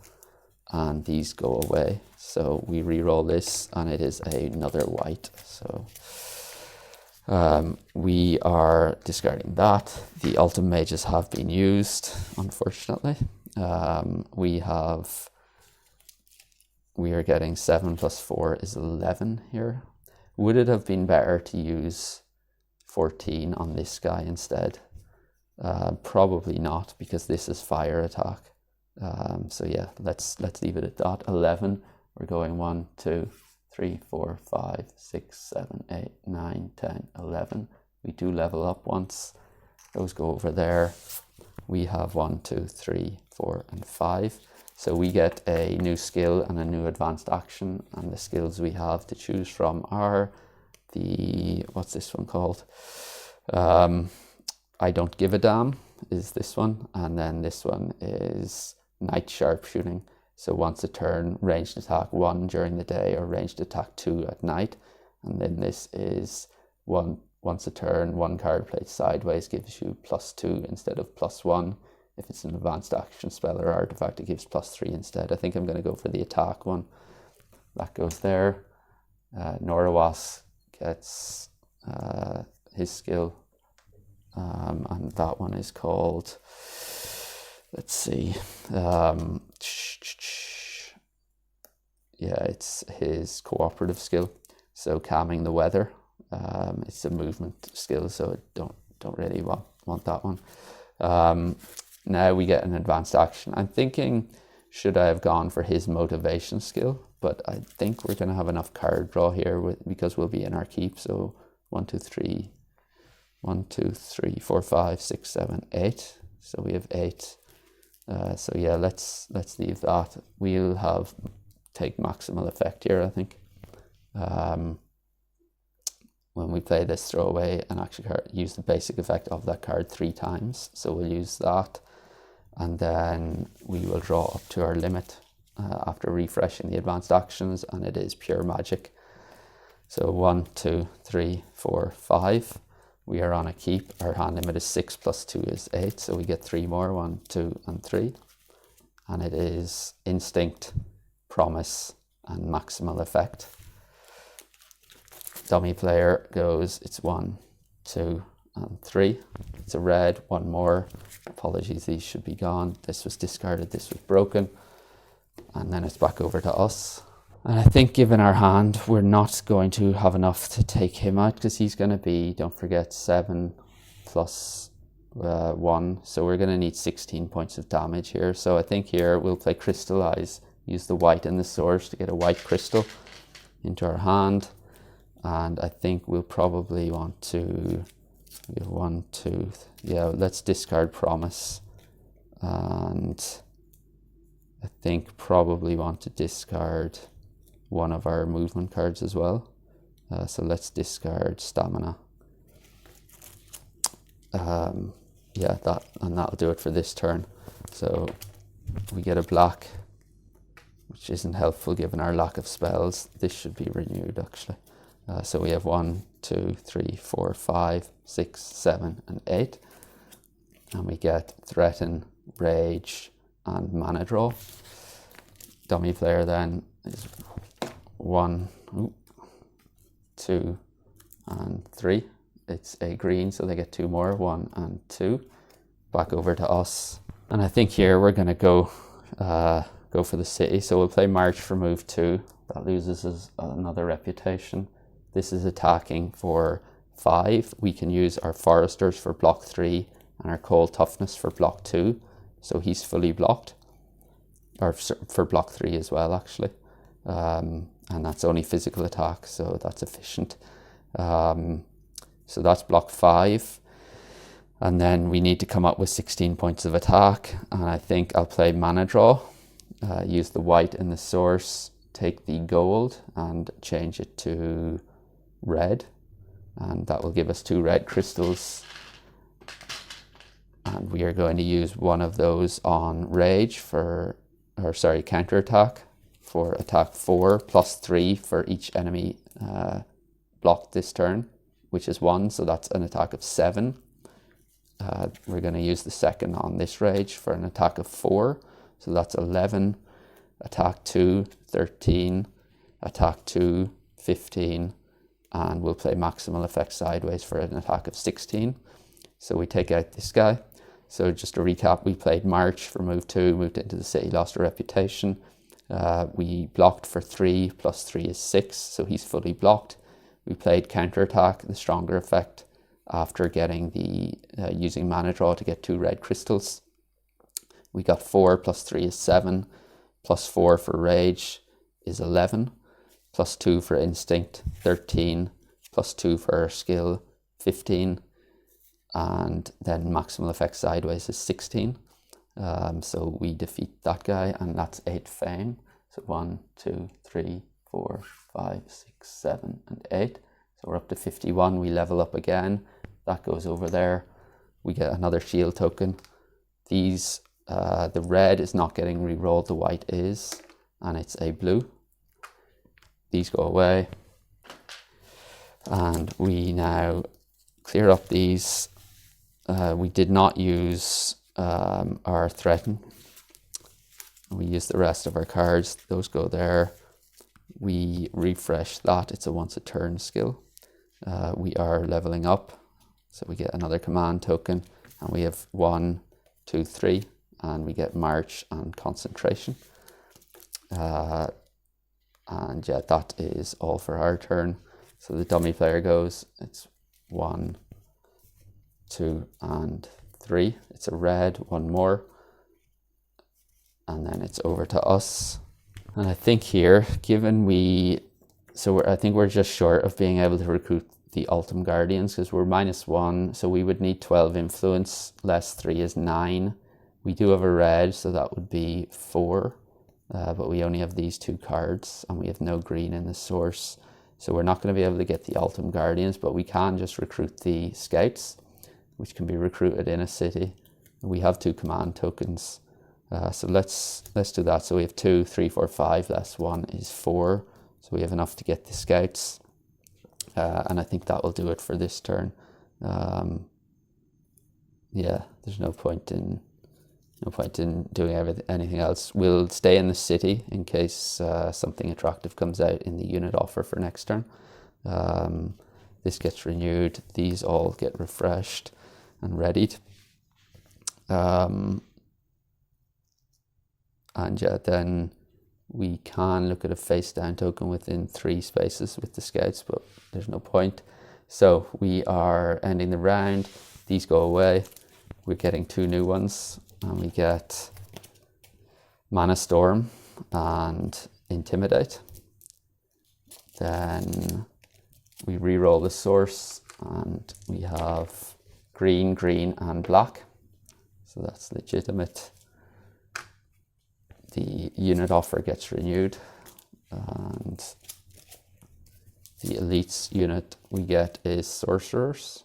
and these go away. So we re-roll this, and it is another white. So We are discarding that. The ultimate mages have been used, unfortunately. We are getting 7 plus 4 is 11 here. Would it have been better to use 14 on this guy instead? Probably not, because this is fire attack. So yeah, let's leave it at that. 11. We're going 1, 2, 3, 4, 5, 6, 7, 8, 9, 10, 11. We do level up once. Those go over there. We have 1, 2, 3, 4, and 5. So we get a new skill and a new advanced action, and the skills we have to choose from are what's this one called? I don't give a damn is this one, and then this one is night sharpshooting. So once a turn, ranged attack 1 during the day or ranged attack 2 at night. And then this is once a turn, 1 card played sideways gives you +2 instead of +1. If it's an advanced action spell or artifact, it gives +3 instead. I think I'm going to go for the attack one. That goes there. Norowas gets his skill. And that one is called, let's see, yeah, it's his cooperative skill. So calming the weather. It's a movement skill, so I don't really want that one. Now we get an advanced action. I'm thinking, should I have gone for his motivation skill? But I think we're going to have enough card draw here because we'll be in our keep. So 1, 2, 3, 4, 5, 6, 7, 8. So we have 8. So yeah, let's leave that. We'll take maximal effect here, I think. When we play this, throw away an action card, use the basic effect of that card 3 times. So we'll use that, and then we will draw up to our limit after refreshing the advanced actions, and it is pure magic. So 1, 2, 3, 4, 5. We are on a keep. Our hand limit is 6 plus 2 is 8. So we get 3 more, 1, 2, and 3. And it is instinct, promise, and maximal effect. Dummy player goes, it's 1, 2, and 3. It's a red, 1 more. Apologies, these should be gone. This was discarded, this was broken. And then it's back over to us. And I think given our hand, we're not going to have enough to take him out, because he's going to be, don't forget, 7 plus 1. So we're going to need 16 points of damage here. So I think here we'll play Crystallize, use the white in the source to get a white crystal into our hand. And I think we'll probably want to, we have 1, 2, yeah, let's discard Promise. And I think probably want to discard one of our movement cards as well. So let's discard Stamina. Yeah, that'll do it for this turn. So we get a black, which isn't helpful given our lack of spells. This should be renewed actually. So we have 1, 2, 3, 4, 5, 6, 7, and 8. And we get Threaten, Rage, and Mana Draw. Dummy player then is 1, 2, and 3. It's a green, so they get 2 more, 1 and 2. Back over to us. And I think here we're going to go for the city. So we'll play March for move 2. That loses us another reputation. This is attacking for 5. We can use our Foresters for block 3 and our Cold Toughness for block 2. So he's fully blocked. Or for block 3 as well, actually. And that's only physical attack, so that's efficient. So that's block 5. And then we need to come up with 16 points of attack. And I think I'll play Mana Draw. Use the white in the source. Take the gold and change it to red. And that will give us 2 red crystals. And we are going to use one of those on Rage counterattack for attack 4 plus 3 for each enemy blocked this turn, which is 1, so that's an attack of 7. We're going to use the second on this Rage for an attack of 4, so that's 11, attack 2, 13, attack 2, 15, and we'll play maximal effect sideways for an attack of 16. So we take out this guy. So just to recap, we played March for move 2, moved into the city, lost a reputation. We blocked for 3, plus 3 is 6, so he's fully blocked. We played counterattack, the stronger effect, after getting the using mana draw to get 2 red crystals. We got 4, plus 3 is 7, plus 4 for rage is 11, plus 2 for instinct, 13, plus 2 for our skill, 15, and then maximal effect sideways is 16. So we defeat that guy, and that's 8 fame. So 1, 2, 3, 4, 5, 6, 7, and 8. So we're up to 51. We level up again. That goes over there. We get another shield token. These, the red is not getting re-rolled, the white is, and it's a blue. These go away. And we now clear up these. We did not use our threaten. We use the rest of our cards. Those go there. We refresh that. It's a once a turn skill. We are leveling up. So we get another command token, and we have 1, 2, 3, and we get March and Concentration. And yeah, that is all for our turn. So the dummy player goes, it's 1, 2, and 3. It's a red, 1 more. And then it's over to us. And I think here, given I think we're just short of being able to recruit the Ultim Guardians, because we're -1, so we would need 12 influence, less 3 is 9. We do have a red, so that would be 4, but we only have these 2 cards, and we have no green in the source, so we're not going to be able to get the Ultim Guardians, but we can just recruit the Scouts, which can be recruited in a city. We have 2 command tokens, so let's do that. So we have 2, 3, 4, 5, less 1 is 4, so we have enough to get the Scouts. And I think that will do it for this turn. Yeah, there's no point in doing anything else. We'll stay in the city in case something attractive comes out in the unit offer for next turn. This gets renewed. These all get refreshed and readied. And yeah, then we can look at a face down token within 3 spaces with the Scouts, but there's no point. So we are ending the round. These go away. We're getting 2 new ones, and we get Mana Storm and Intimidate. Then we re-roll the source, and we have green, green, and black. So that's legitimate. The unit offer gets renewed, and the elites unit we get is Sorcerers,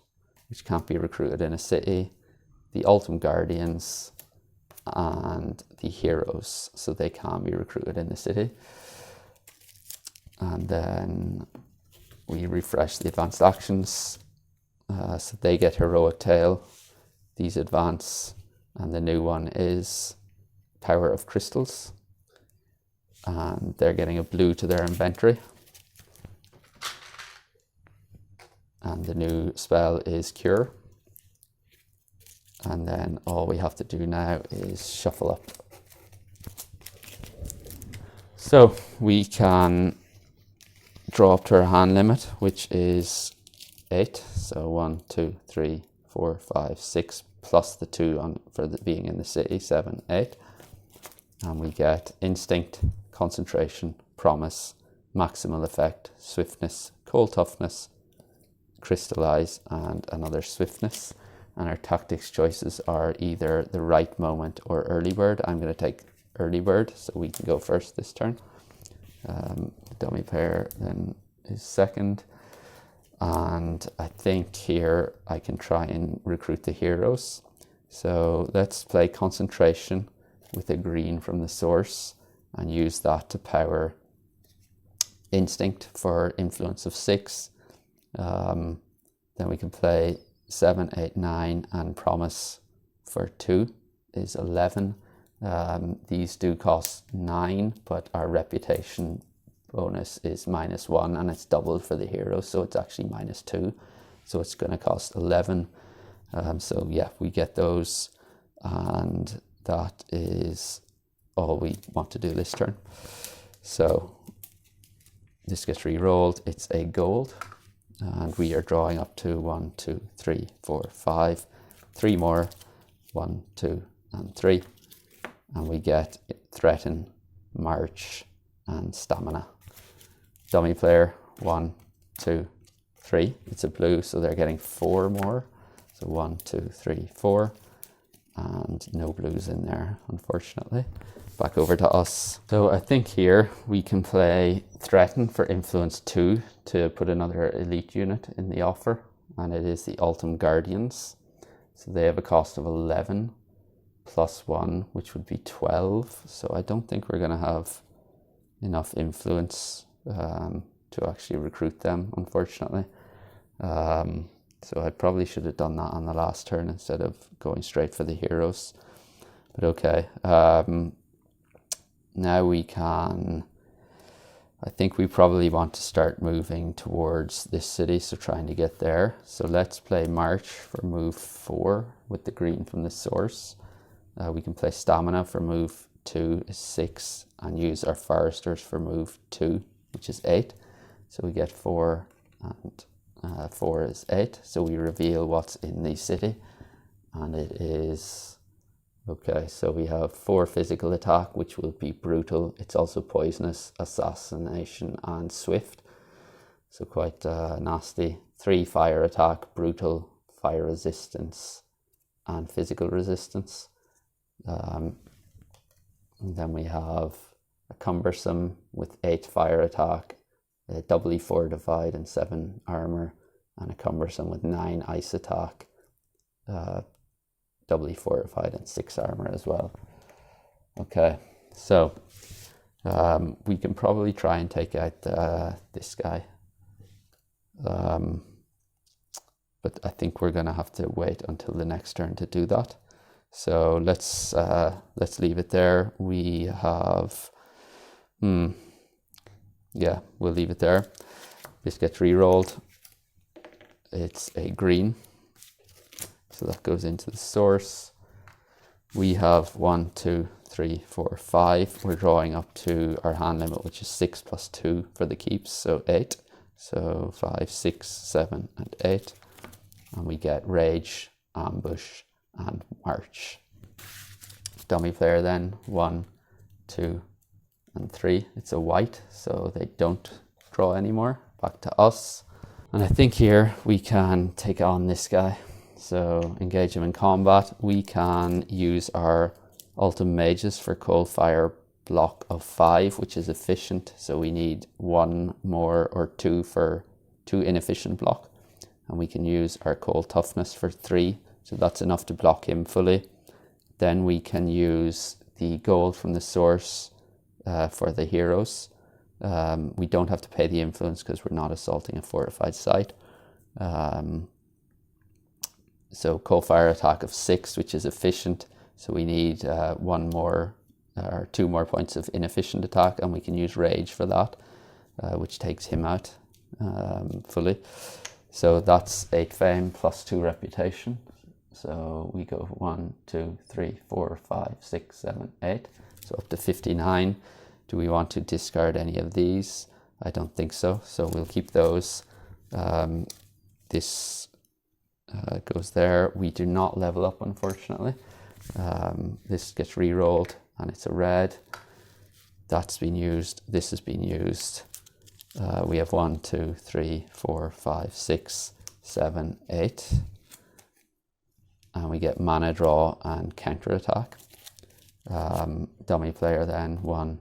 which can't be recruited in a city, the Ultim Guardians, and the Heroes, so they can be recruited in the city. And then we refresh the advanced actions, so they get Heroic Tale, these advance, and the new one is Power of Crystals, and they're getting a blue to their inventory. And the new spell is Cure. And then all we have to do now is shuffle up. So we can draw up to our hand limit, which is 8. So 1, 2, 3, 4, 5, 6, plus the 2 on for being in the city, 7, 8. And we get Instinct, Concentration, Promise, Maximal Effect, Swiftness, Cold Toughness, Crystallize, and another Swiftness. And our tactics choices are either the Right Moment or Early Bird. I'm going to take Early Bird, so we can go first this turn. The dummy player then is second. And I think here I can try and recruit the Heroes. So let's play Concentration with a green from the source and use that to power Instinct for influence of 6. Then we can play 7, 8, 9, and Promise for 2 is 11. These do cost 9, but our reputation bonus is -1, and it's doubled for the hero, so it's actually -2. So it's going to cost 11. So yeah, we get those, and that is all we want to do this turn. So this gets re-rolled. It's a gold, and we are drawing up to 1, 2, 3, 4, 5, 3 more, 1, 2, and 3, and we get threaten, march, and stamina. Dummy player 1, 2, 3. It's a blue, so they're getting 4 more. So 1, 2, 3, 4, and no blues in there, unfortunately. Back over to us. So I think here we can play threaten for influence 2 to put another elite unit in the offer, and it is the Ultim Guardians. So they have a cost of 11 plus 1, which would be 12. So I don't think we're going to have enough influence to actually recruit them, unfortunately. So I probably should have done that on the last turn instead of going straight for the heroes. But okay. Now we can, I think we probably want to start moving towards this city, so trying to get there. So let's play March for move 4 with the green from the source. We can play Stamina for move 2 is 6, and use our Foresters for move 2, which is 8. So we get 4, and 4 is 8. So we reveal what's in the city, and it is, okay, so we have 4 physical attack, which will be brutal. It's also poisonous, assassination, and swift. So quite nasty. 3 fire attack, brutal, fire resistance, and physical resistance. And then we have a cumbersome with 8 fire attack, doubly fortified and 7 armor, and a cumbersome with 9 ice attack, doubly fortified and 6 armor as well. Okay, so we can probably try and take out this guy, but I think we're gonna have to wait until the next turn to do that. So let's leave it there. We have, yeah, we'll leave it there. This gets re-rolled. It's a green, so that goes into the source. We have 1, 2, 3, 4, 5. We're drawing up to our hand limit, which is 6 plus 2 for the keeps, so 8. So 5, 6, 7, and 8. And we get Rage, Ambush, and March. Dummy player then, 1, 2, and 3. It's a white, so they don't draw anymore. Back to us. And I think here we can take on this guy. So engage him in combat. We can use our Ultim Mages for cold fire block of 5, which is efficient. So we need 1 more or 2 for 2 inefficient block. And we can use our cold toughness for 3. So that's enough to block him fully. Then we can use the gold from the source for the heroes. We don't have to pay the influence because we're not assaulting a fortified site. So cold fire attack of 6, which is efficient. So we need 1 more or 2 more points of inefficient attack, and we can use rage for that, which takes him out fully. So that's 8 fame plus 2 reputation. So we go 1, 2, 3, 4, 5, 6, 7, 8. So up to 59. Do we want to discard any of these? I don't think so. So we'll keep those. This goes there. We do not level up, unfortunately. This gets re-rolled, and it's a red. That's been used. This has been used. We have 1, 2, 3, 4, 5, 6, 7, 8. And we get mana draw and counter attack. Dummy player then, 1,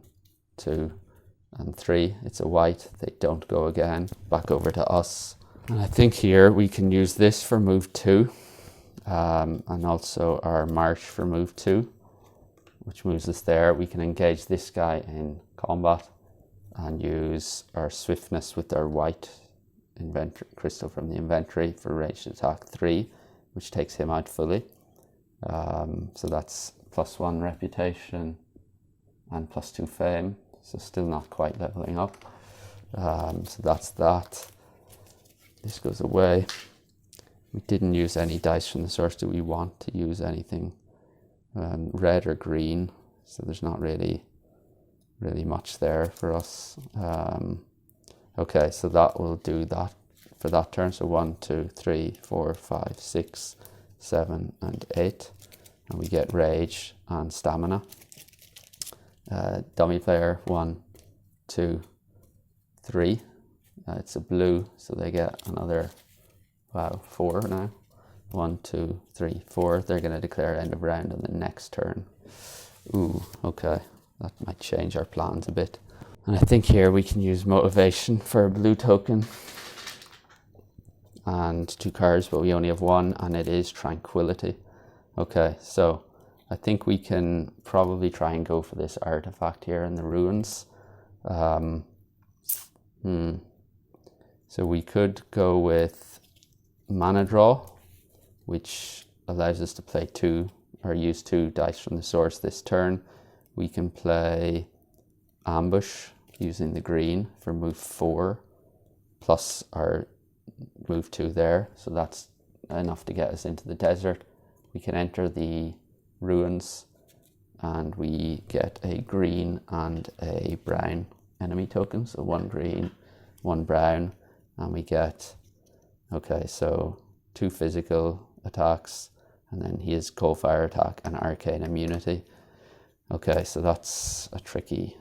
2, and 3. It's a white. They don't go again. Back over to us. And I think here we can use this for move 2. And also our march for move 2, which moves us there. We can engage this guy in combat and use our swiftness with our white inventory crystal from the inventory for ranged attack 3, which takes him out fully. So that's +1 reputation and +2 fame. So still not quite leveling up. So that's that. This goes away. We didn't use any dice from the source. Do we want to use anything red or green? So there's not really much there for us. Okay, so that will do that for that turn. So 1, 2, 3, 4, 5, 6, 7, and 8. And we get rage and stamina. Dummy player 1, 2, 3. It's a blue, so they get another 4 now. 1, 2, 3, 4. They're going to declare end of round on the next turn. Ooh, okay. That might change our plans a bit. And I think here we can use motivation for a blue token. And 2 cards, but we only have 1, and it is tranquility. Okay, so I think we can probably try and go for this artifact here in the ruins. So we could go with mana draw, which allows us to play 2 or use 2 dice from the source this turn. We can play ambush using the green for move 4 plus our move 2 there. So that's enough to get us into the desert. We can enter the ruins and we get a green and a brown enemy token. So 1 green, 1 brown, and we get, okay, so 2 physical attacks, and then he has cold fire attack and arcane immunity. Okay, so that's a tricky.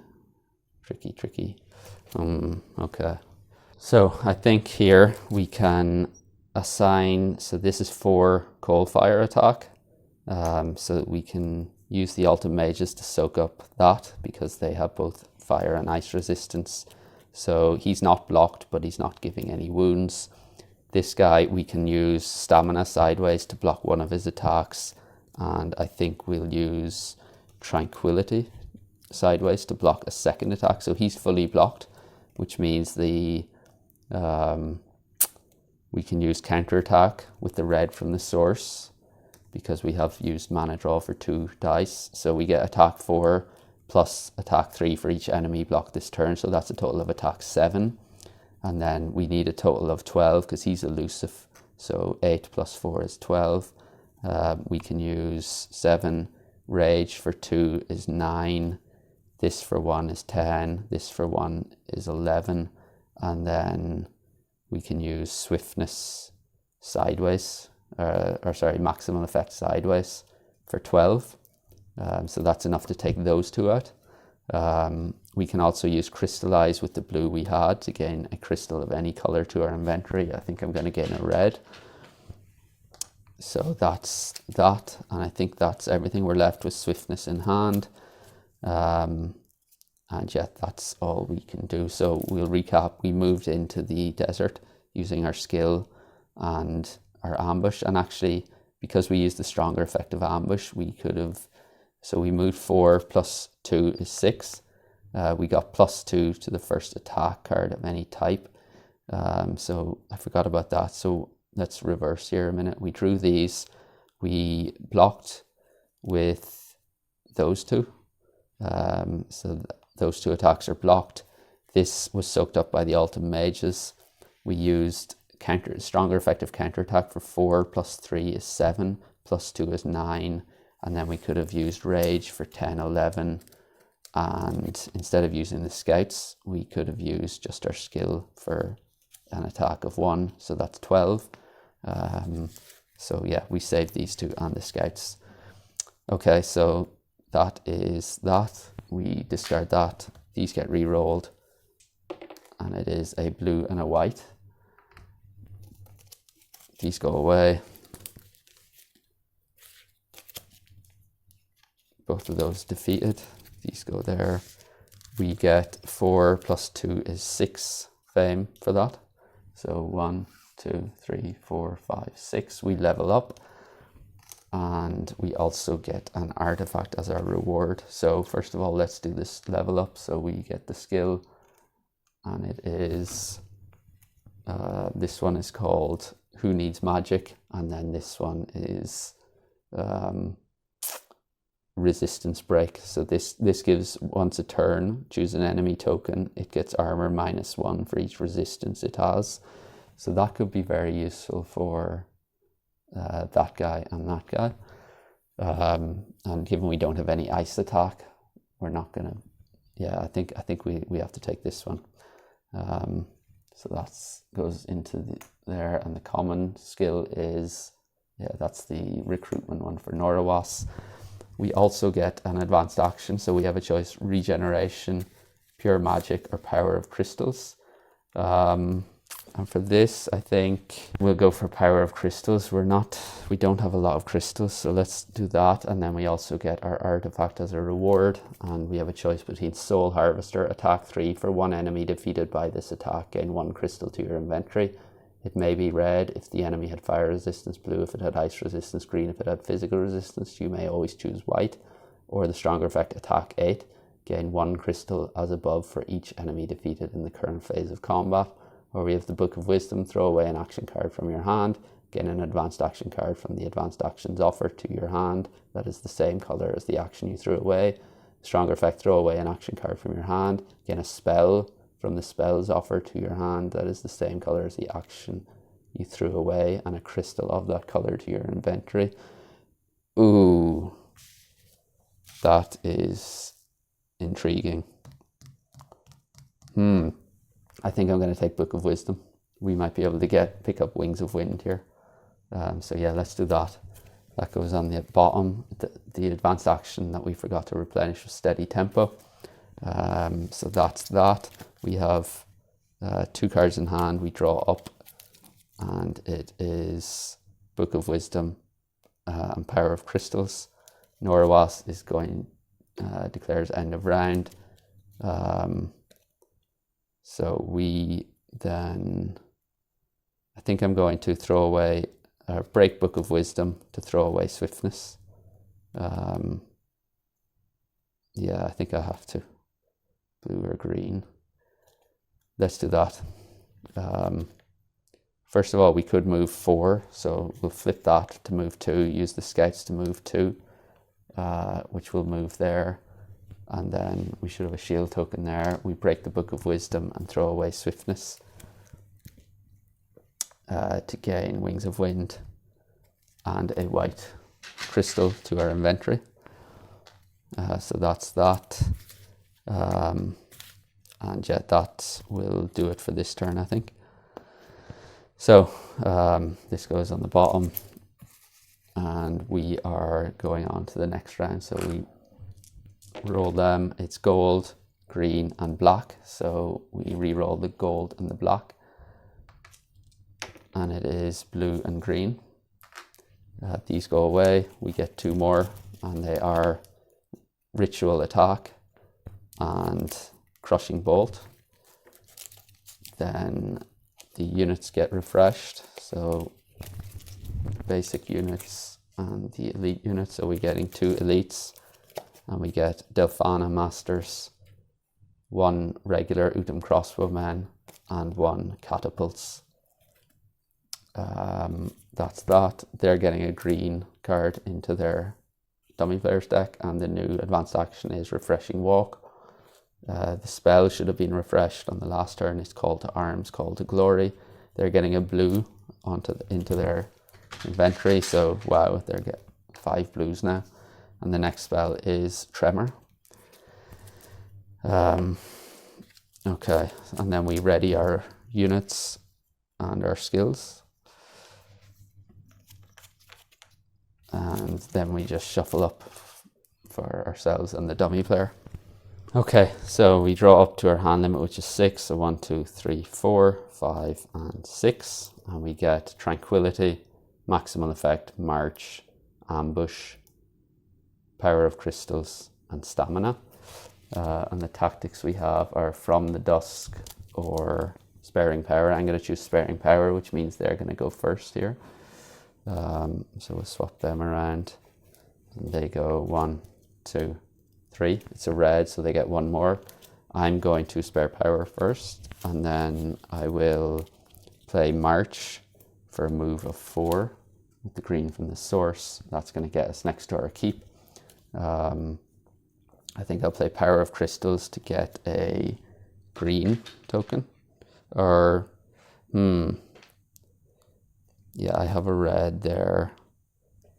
Okay, so I think here we can assign, so this is 4 cold fire attack, so we can use the ultimate mages to soak up that because they have both fire and ice resistance. So he's not blocked, but he's not giving any wounds. This guy, we can use stamina sideways to block one of his attacks, and I think we'll use tranquility sideways to block a second attack. So he's fully blocked, which means we can use counterattack with the red from the source because we have used mana draw for 2 dice. So we get attack 4 plus attack 3 for each enemy blocked this turn. So that's a total of attack 7. And then we need a total of 12 because he's elusive. So 8 plus 4 is 12. We can use 7. Rage for 2 is 9. This for 1 is 10. This for 1 is 11. And then we can use swiftness sideways, maximal effect sideways for 12. So that's enough to take those 2 out. We can also use crystallize with the blue we had to gain a crystal of any color to our inventory. I think I'm going to gain a red. So that's that, and I think that's everything. We're left with swiftness in hand. And yeah, that's all we can do. So we'll recap. We moved into the desert using our skill and our ambush. And actually, because we used the stronger effect of ambush, we could have... So we moved 4 plus 2 is 6. We got +2 to the first attack card of any type. So I forgot about that. So let's reverse here a minute. We drew these. We blocked with those 2. So those 2 attacks are blocked. This was soaked up by the ultimate mages. We used stronger effective counterattack for 4 plus 3 is 7, plus 2 is 9. And then we could have used rage for 10, 11. And instead of using the scouts, we could have used just our skill for an attack of 1. So that's 12. So yeah, we saved these 2 and the scouts. Okay, so that is that. We discard that. These get re-rolled. And it is a blue and a white. These go away. Both of those defeated. These go there. We get 4 plus 2 is 6 fame for that. So 1, 2, 3, 4, 5, 6. We level up. And we also get an artifact as our reward. So first of all, let's do this level up. So we get the skill. And it is... this one is called Who Needs Magic? And then this one is... resistance break. So this gives, once a turn, choose an enemy token, it gets armor -1 for each resistance it has. So that could be very useful for that guy and that guy. And given we don't have any ice attack, we're not gonna. Yeah, I think we have to take this one. So that goes into there, and the common skill is, yeah, that's the recruitment one for Norowas. We also get an advanced action, so we have a choice: regeneration, pure magic, or power of crystals. And for this, I think we'll go for power of crystals. We don't have a lot of crystals, so let's do that. And then we also get our artifact as a reward, and we have a choice between Soul Harvester, attack 3 for 1 enemy defeated by this attack, gain 1 crystal to your inventory. It may be red if the enemy had fire resistance, blue if it had ice resistance, green if it had physical resistance. You may always choose white. Or the stronger effect, attack 8, gain 1 crystal as above for each enemy defeated in the current phase of combat. Or we have the Book of Wisdom, throw away an action card from your hand, gain an advanced action card from the advanced actions offer to your hand that is the same color as the action you threw away. Stronger effect, throw away an action card from your hand, gain a spell from the spells offer to your hand that is the same color as the action you threw away, and a crystal of that color to your inventory. Ooh, that is intriguing. I think I'm going to take Book of Wisdom. We might be able to pick up Wings of Wind here. So yeah, let's do that. That goes on the bottom. The advanced action that we forgot to replenish was Steady Tempo. So that's that. We have 2 cards in hand. We draw up, and it is Book of Wisdom and Power of Crystals. Norowas is going, declares end of round. So we then, I think I'm going to throw away, break Book of Wisdom to throw away Swiftness. Yeah, I think I have to. Blue or green. Let's do that. First of all, we could move 4, so we'll flip that to move 2, use the scouts to move 2, which will move there. And then we should have a shield token there. We break the Book of Wisdom and throw away Swiftness to gain Wings of Wind and a white crystal to our inventory. So that's that. And yeah, that will do it for this turn, I think. So this goes on the bottom, and we are going on to the next round. So we roll them. It's gold, green, and black. So we re-roll the gold and the black, and it is blue and green. These go away. We get 2 more, and they are Ritual Attack and Crushing Bolt. Then the units get refreshed. So basic units and the elite units. So we're getting 2 elites. And we get Delphana Masters, 1 regular Utem Crossbowmen, and 1 Catapults. That's that. They're getting a green card into their dummy player's deck, and the new advanced action is Refreshing Walk. The spell should have been refreshed on the last turn. It's Call to Arms, Call to Glory. They're getting a blue into their inventory, so wow, they're getting 5 blues now. And the next spell is Tremor. Okay, and then we ready our units and our skills. And then we just shuffle up for ourselves and the dummy player. Okay, so we draw up to our hand limit, which is 6. So 1, 2, 3, 4, 5, and 6. And we get Tranquility, Maximal Effect, March, Ambush, Power of Crystals, and Stamina. And the tactics we have are From the Dusk or Sparing Power. I'm going to choose Sparing Power, which means they're going to go first here. So we'll swap them around. And they go 1, 2, 3. It's a red, so they get 1 more. I'm going to Spare Power first, and then I will play March for a move of 4 with the green from the source. That's going to get us next to our keep. I think I'll play Power of Crystals to get a green token. Or, yeah, I have a red there.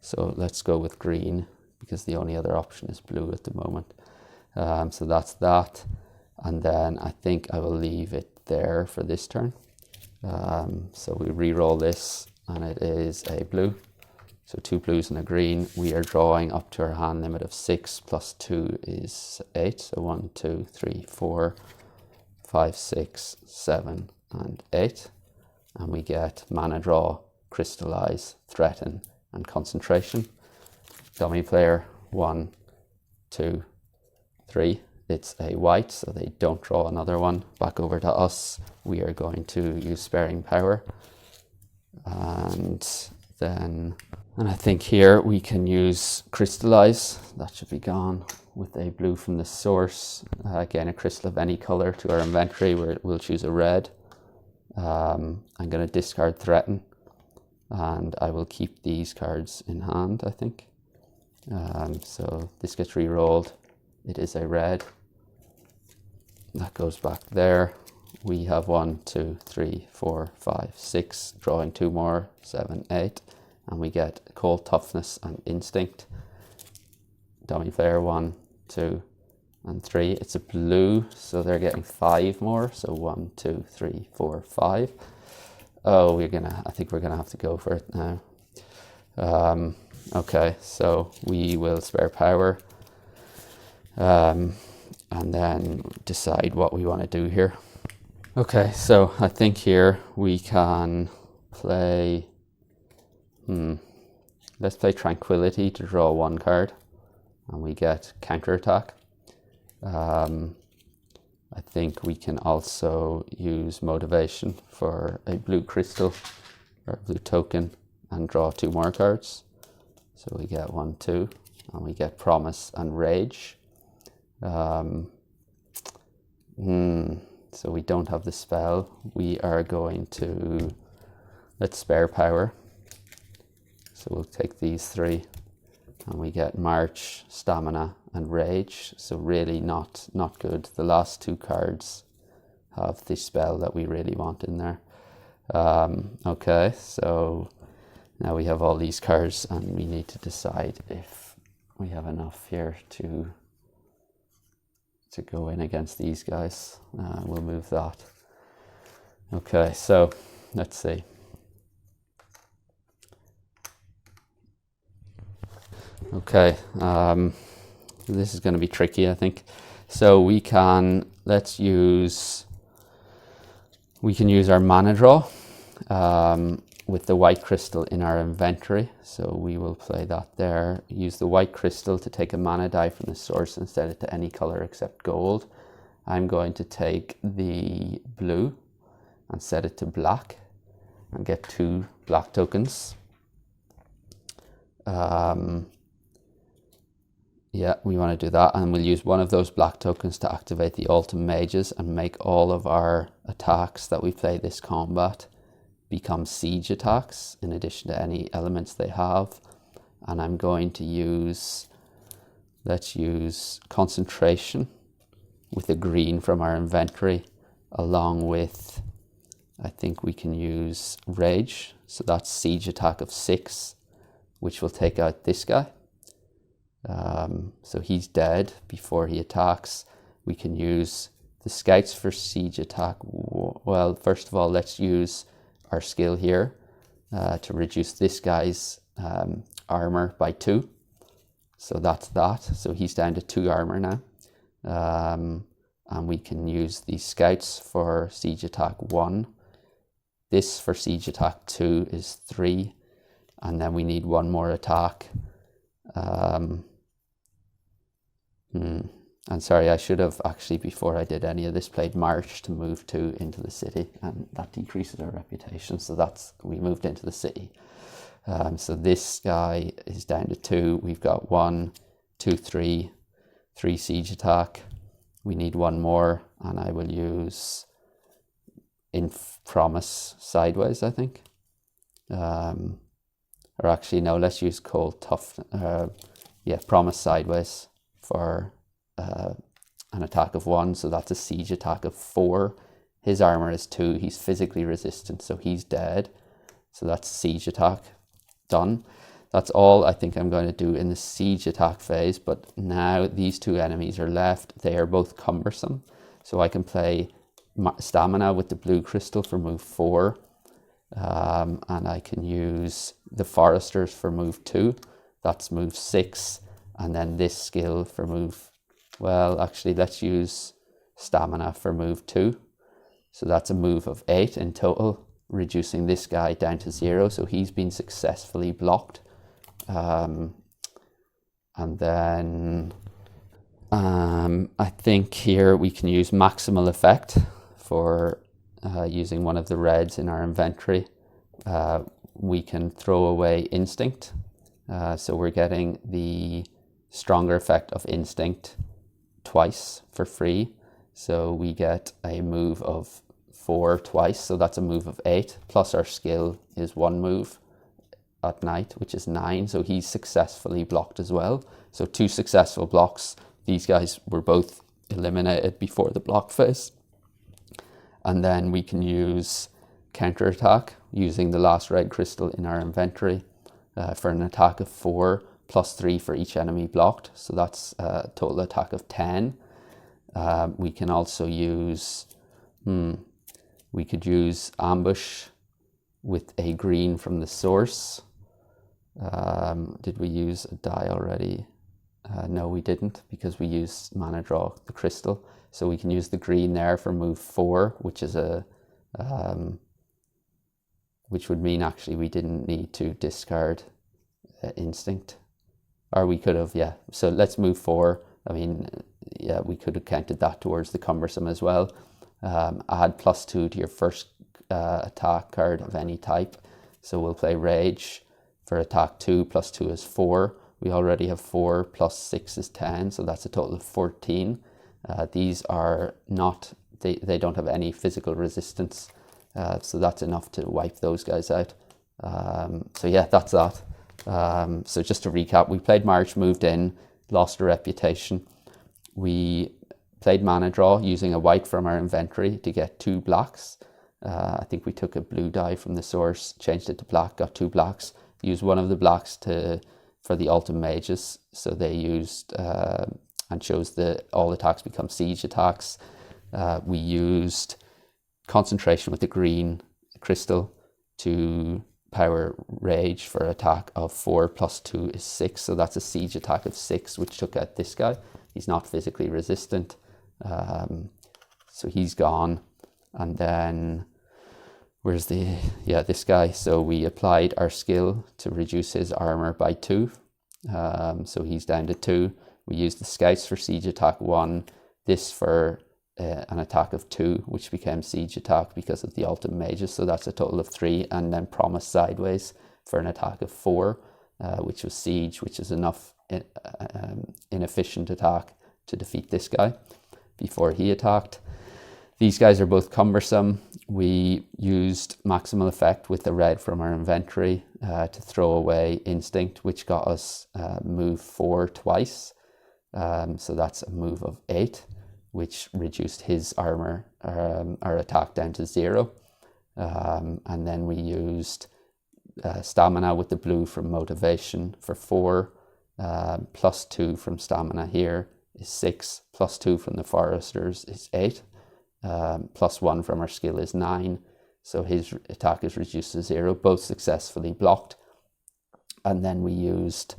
So let's go with green, because the only other option is blue at the moment. So that's that. And then I think I will leave it there for this turn. So we re-roll this, and it is a blue. So 2 blues and a green. We are drawing up to our hand limit of 6 plus 2 is 8. So 1, 2, 3, 4, 5, 6, 7, and 8. And we get mana draw, crystallize, threaten, and concentration. Dummy player, 1, 2, 3. It's a white, so they don't draw another one. Back over to us. We are going to use Sparing Power. And I think here we can use Crystallize. That should be gone with a blue from the source. Again, a crystal of any color to our inventory. We'll choose a red. I'm going to discard Threaten. And I will keep these cards in hand, I think. So this gets re-rolled. It is a red. That goes back there. We have 1, 2, 3, 4, 5, 6, drawing 2 more, 7, 8. And we get Cold Toughness and Instinct. Dummy player, 1, 2, and 3. It's a blue, so they're getting 5 more. So 1, 2, 3, 4, 5. Oh, I think we're gonna have to go for it now. Okay, so we will Spare Power. And then decide what we want to do here. Okay, so I think here we can play, let's play Tranquility to draw 1 card, and we get Counterattack. I think we can also use Motivation for a blue crystal or a blue token and draw 2 more cards. So we get 1, 2, and we get Promise and Rage. So we don't have the spell. We are going to, let's Spare Power. So we'll take these 3, and we get March, Stamina, and Rage. So really not good. The last 2 cards have the spell that we really want in there. Okay, so now we have all these cards, and we need to decide if we have enough here to go in against these guys. We'll move that. Okay, so let's see. Okay, this is going to be tricky, I think. So we can use our mana draw with the white crystal in our inventory. So we will play that there. Use the white crystal to take a mana die from the source and set it to any color except gold. I'm going to take the blue and set it to black and get 2 black tokens. Yeah, we want to do that, and we'll use one of those black tokens to activate the Ultimate Mages and make all of our attacks that we play this combat become siege attacks in addition to any elements they have. And I'm going to use, let's use Concentration with a green from our inventory, along with, I think we can use Rage. So that's siege attack of 6, which will take out this guy. So he's dead before he attacks. We can use the scouts for siege attack. Well, first of all, let's use our skill here to reduce this guy's armor by 2. So that's that. So he's down to 2 armor now. And we can use the scouts for siege attack 1. This for siege attack 2 is 3. And then we need 1 more attack. And sorry, I should have actually, before I did any of this, played March to move 2 into the city, and that decreases our reputation. So we moved into the city. So this guy is down to 2. We've got 1, 2, 3 siege attack. We need 1 more, and I will use Promise sideways, I think. Or actually, no, let's use Cold Tough. yeah, Promise sideways for an attack of 1. So that's a siege attack of 4. His armor is 2. He's physically resistant, so he's dead. So that's siege attack done. That's all I think I'm going to do in the siege attack phase. But now these 2 enemies are left. They are both cumbersome. So I can play stamina with the blue crystal for move 4. And I can use the foresters for move 2. That's move 6. And then this skill for move, well, actually, let's use stamina for move 2. So that's a move of 8 in total, reducing this guy down to 0. So he's been successfully blocked. And then I think here we can use maximal effect for using one of the reds in our inventory. We can throw away instinct. So we're getting the stronger effect of instinct twice for free. So we get a move of 4 twice. So that's a move of 8. Plus our skill is 1 move at night, which is 9. So he's successfully blocked as well. So 2 successful blocks. These guys were both eliminated before the block phase. And then we can use counterattack using the last red crystal in our inventory for an attack of 4 plus 3 for each enemy blocked. So that's a total attack of 10. We can also use, we could use ambush with a green from the source. Did we use a die already? No, we didn't, because we used mana draw the crystal. So we can use the green there for move 4, which is a which would mean actually we didn't need to discard instinct, or we could have, yeah. So let's move 4. I mean, yeah, we could have counted that towards the cumbersome as well. Add +2 to your first attack card of any type. So we'll play Rage for attack 2. +2 is 4. We already have 4 plus 6 is 10. So that's a total of 14. These are not, they don't have any physical resistance. So that's enough to wipe those guys out. So yeah, that's that. So just to recap, we played March, moved in, lost a reputation. We played mana draw using a white from our inventory to get 2 blacks. I think we took a blue die from the source, changed it to black, got 2 blacks. Used one of the blacks for the ultimate mages. So they used and chose all attacks become siege attacks. We used concentration with the green crystal to power Rage for attack of 4 plus 2 is 6. So that's a siege attack of 6, which took out this guy. He's not physically resistant. So he's gone. And then where's this guy. So we applied our skill to reduce his armor by 2. So he's down to 2. We used the scouts for siege attack 1. This for an attack of 2, which became siege attack because of the ultimate mages. So that's a total of 3. And then Promise sideways for an attack of 4, which was siege, which is enough inefficient attack to defeat this guy before he attacked. These guys are both cumbersome. We used maximal effect with the red from our inventory to throw away instinct, which got us move 4 twice. So that's a move of 8, which reduced his armor, our attack down to 0. And then we used stamina with the blue from motivation for 4, +2 from stamina here is 6, +2 from the foresters is 8, +1 from our skill is 9. So his attack is reduced to 0, both successfully blocked. And then we used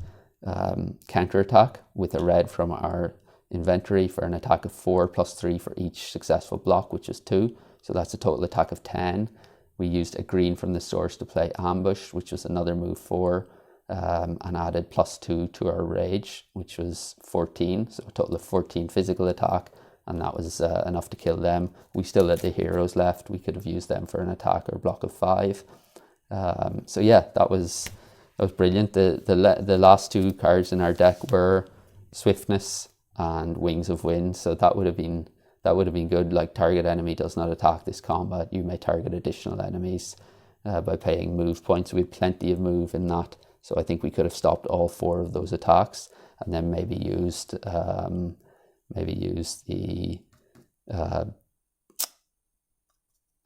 counterattack with a red from our inventory for an attack of 4 +3 for each successful block, which is 2. So that's a total attack of 10. We used a green from the source to play ambush, which was another move 4, and added +2 to our rage, which was 14. So a total of 14 physical attack, and that was enough to kill them. We still had the heroes left. We could have used them for an attack or block of 5. So yeah, that was brilliant. The last 2 cards in our deck were Swiftness and Wings of Wind. So that would have been good. Like, target enemy does not attack this combat. You may target additional enemies by paying move points. We had plenty of move in that. So I think we could have stopped all 4 of those attacks. and then maybe used the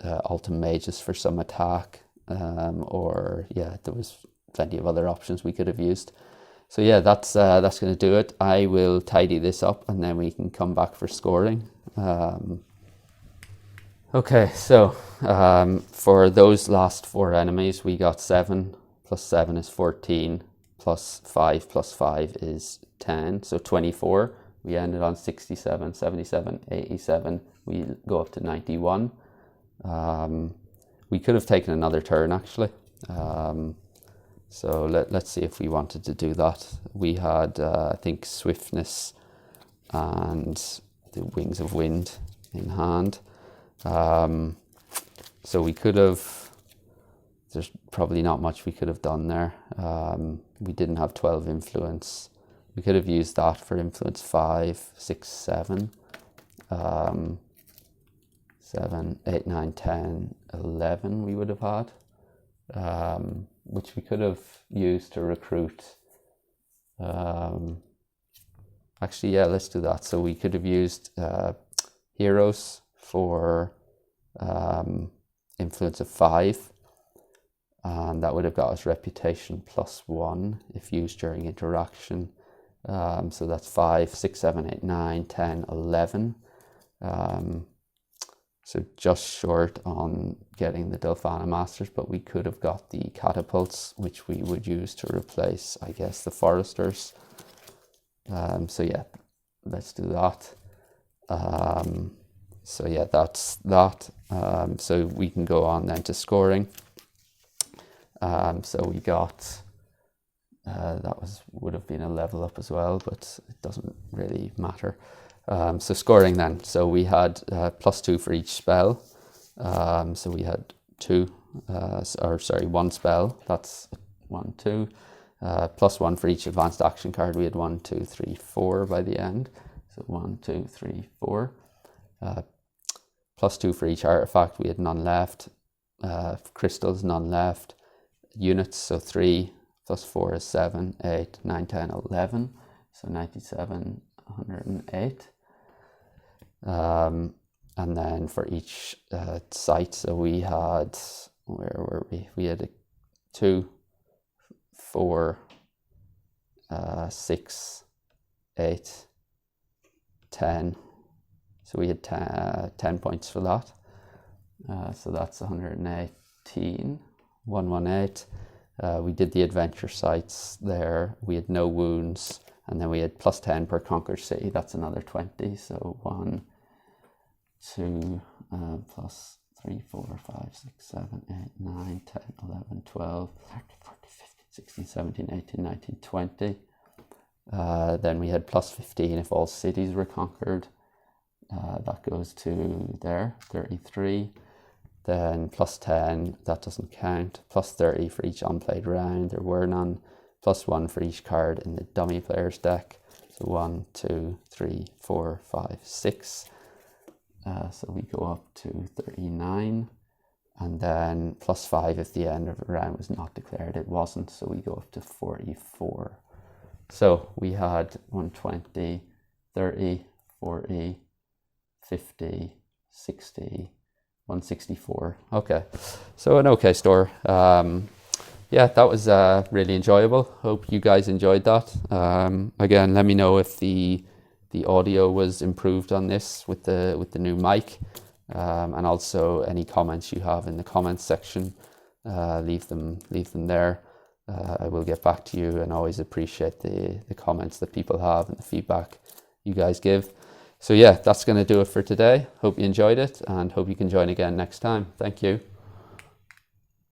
Ultimate Mages for some attack, or yeah, there was plenty of other options we could have used. So yeah, that's going to do it. I will tidy this up and then we can come back for scoring. Okay, so for those last 4 enemies, we got 7 plus 7 is 14, plus 5 plus 5 is 10, so 24. We ended on 67, 77, 87. We go up to 91. We could have taken another turn actually. So let's see if we wanted to do that. We had, I think, Swiftness and the Wings of Wind in hand. So we could have, there's probably not much we could have done there. We didn't have 12 influence. We could have used that for influence 5, 6, 7. 7, 8, 9, 10, 11 we would have had. Which we could have used to recruit. Actually, yeah, let's do that. So we could have used heroes for influence of 5, and that would have got us reputation +1 if used during interaction. So that's 5, 6, 7, 8, 9, 10, 11. So just short on getting the Delphana Masters, but we could have got the catapults, which we would use to replace, I guess, the Foresters. So yeah, let's do that. So yeah, that's that. So we can go on then to scoring. So we got, that would have been a level up as well, but it doesn't really matter. So scoring then, so we had +2 for each spell. So we had 1 spell, that's 1, 2. +1 for each advanced action card. We had 1, 2, 3, 4 by the end. So 1, 2, 3, 4. +2 for each artifact. We had none left. Crystals, none left. Units, so 3 plus 4 is 7, 8, 9, 10, 11. So 97, 108. And then for each site, so we had, where were we? We had 2, 4, 6, 8, 10. So we had 10 points for that. So that's 118, 118. We did the adventure sites there. We had no wounds. And then we had +10 per conquered city. That's another 20. So 1, 2, plus 3, 4, 5, 6, 7, 8, 9, 10, 11, 12, 13, 14, 15, 16, 17, 18, 19, 20. Then we had +15 if all cities were conquered. That goes to there, 33. Then +10, that doesn't count. +30 for each unplayed round. There were none. +1 for each card in the dummy player's deck. So 1, 2, 3, 4, 5, 6. So we go up to 39. And then +5 if the end of the round was not declared. It wasn't, so we go up to 44. So we had 120, 30, 40, 50, 60, 164. Okay, so an okay store. Yeah, that was really enjoyable. Hope you guys enjoyed that. Again, let me know if the audio was improved on this with the new mic, and also any comments you have in the comments section. Leave them there. I will get back to you, and always appreciate the comments that people have and the feedback you guys give. So yeah, that's going to do it for today. Hope you enjoyed it, and hope you can join again next time. Thank you.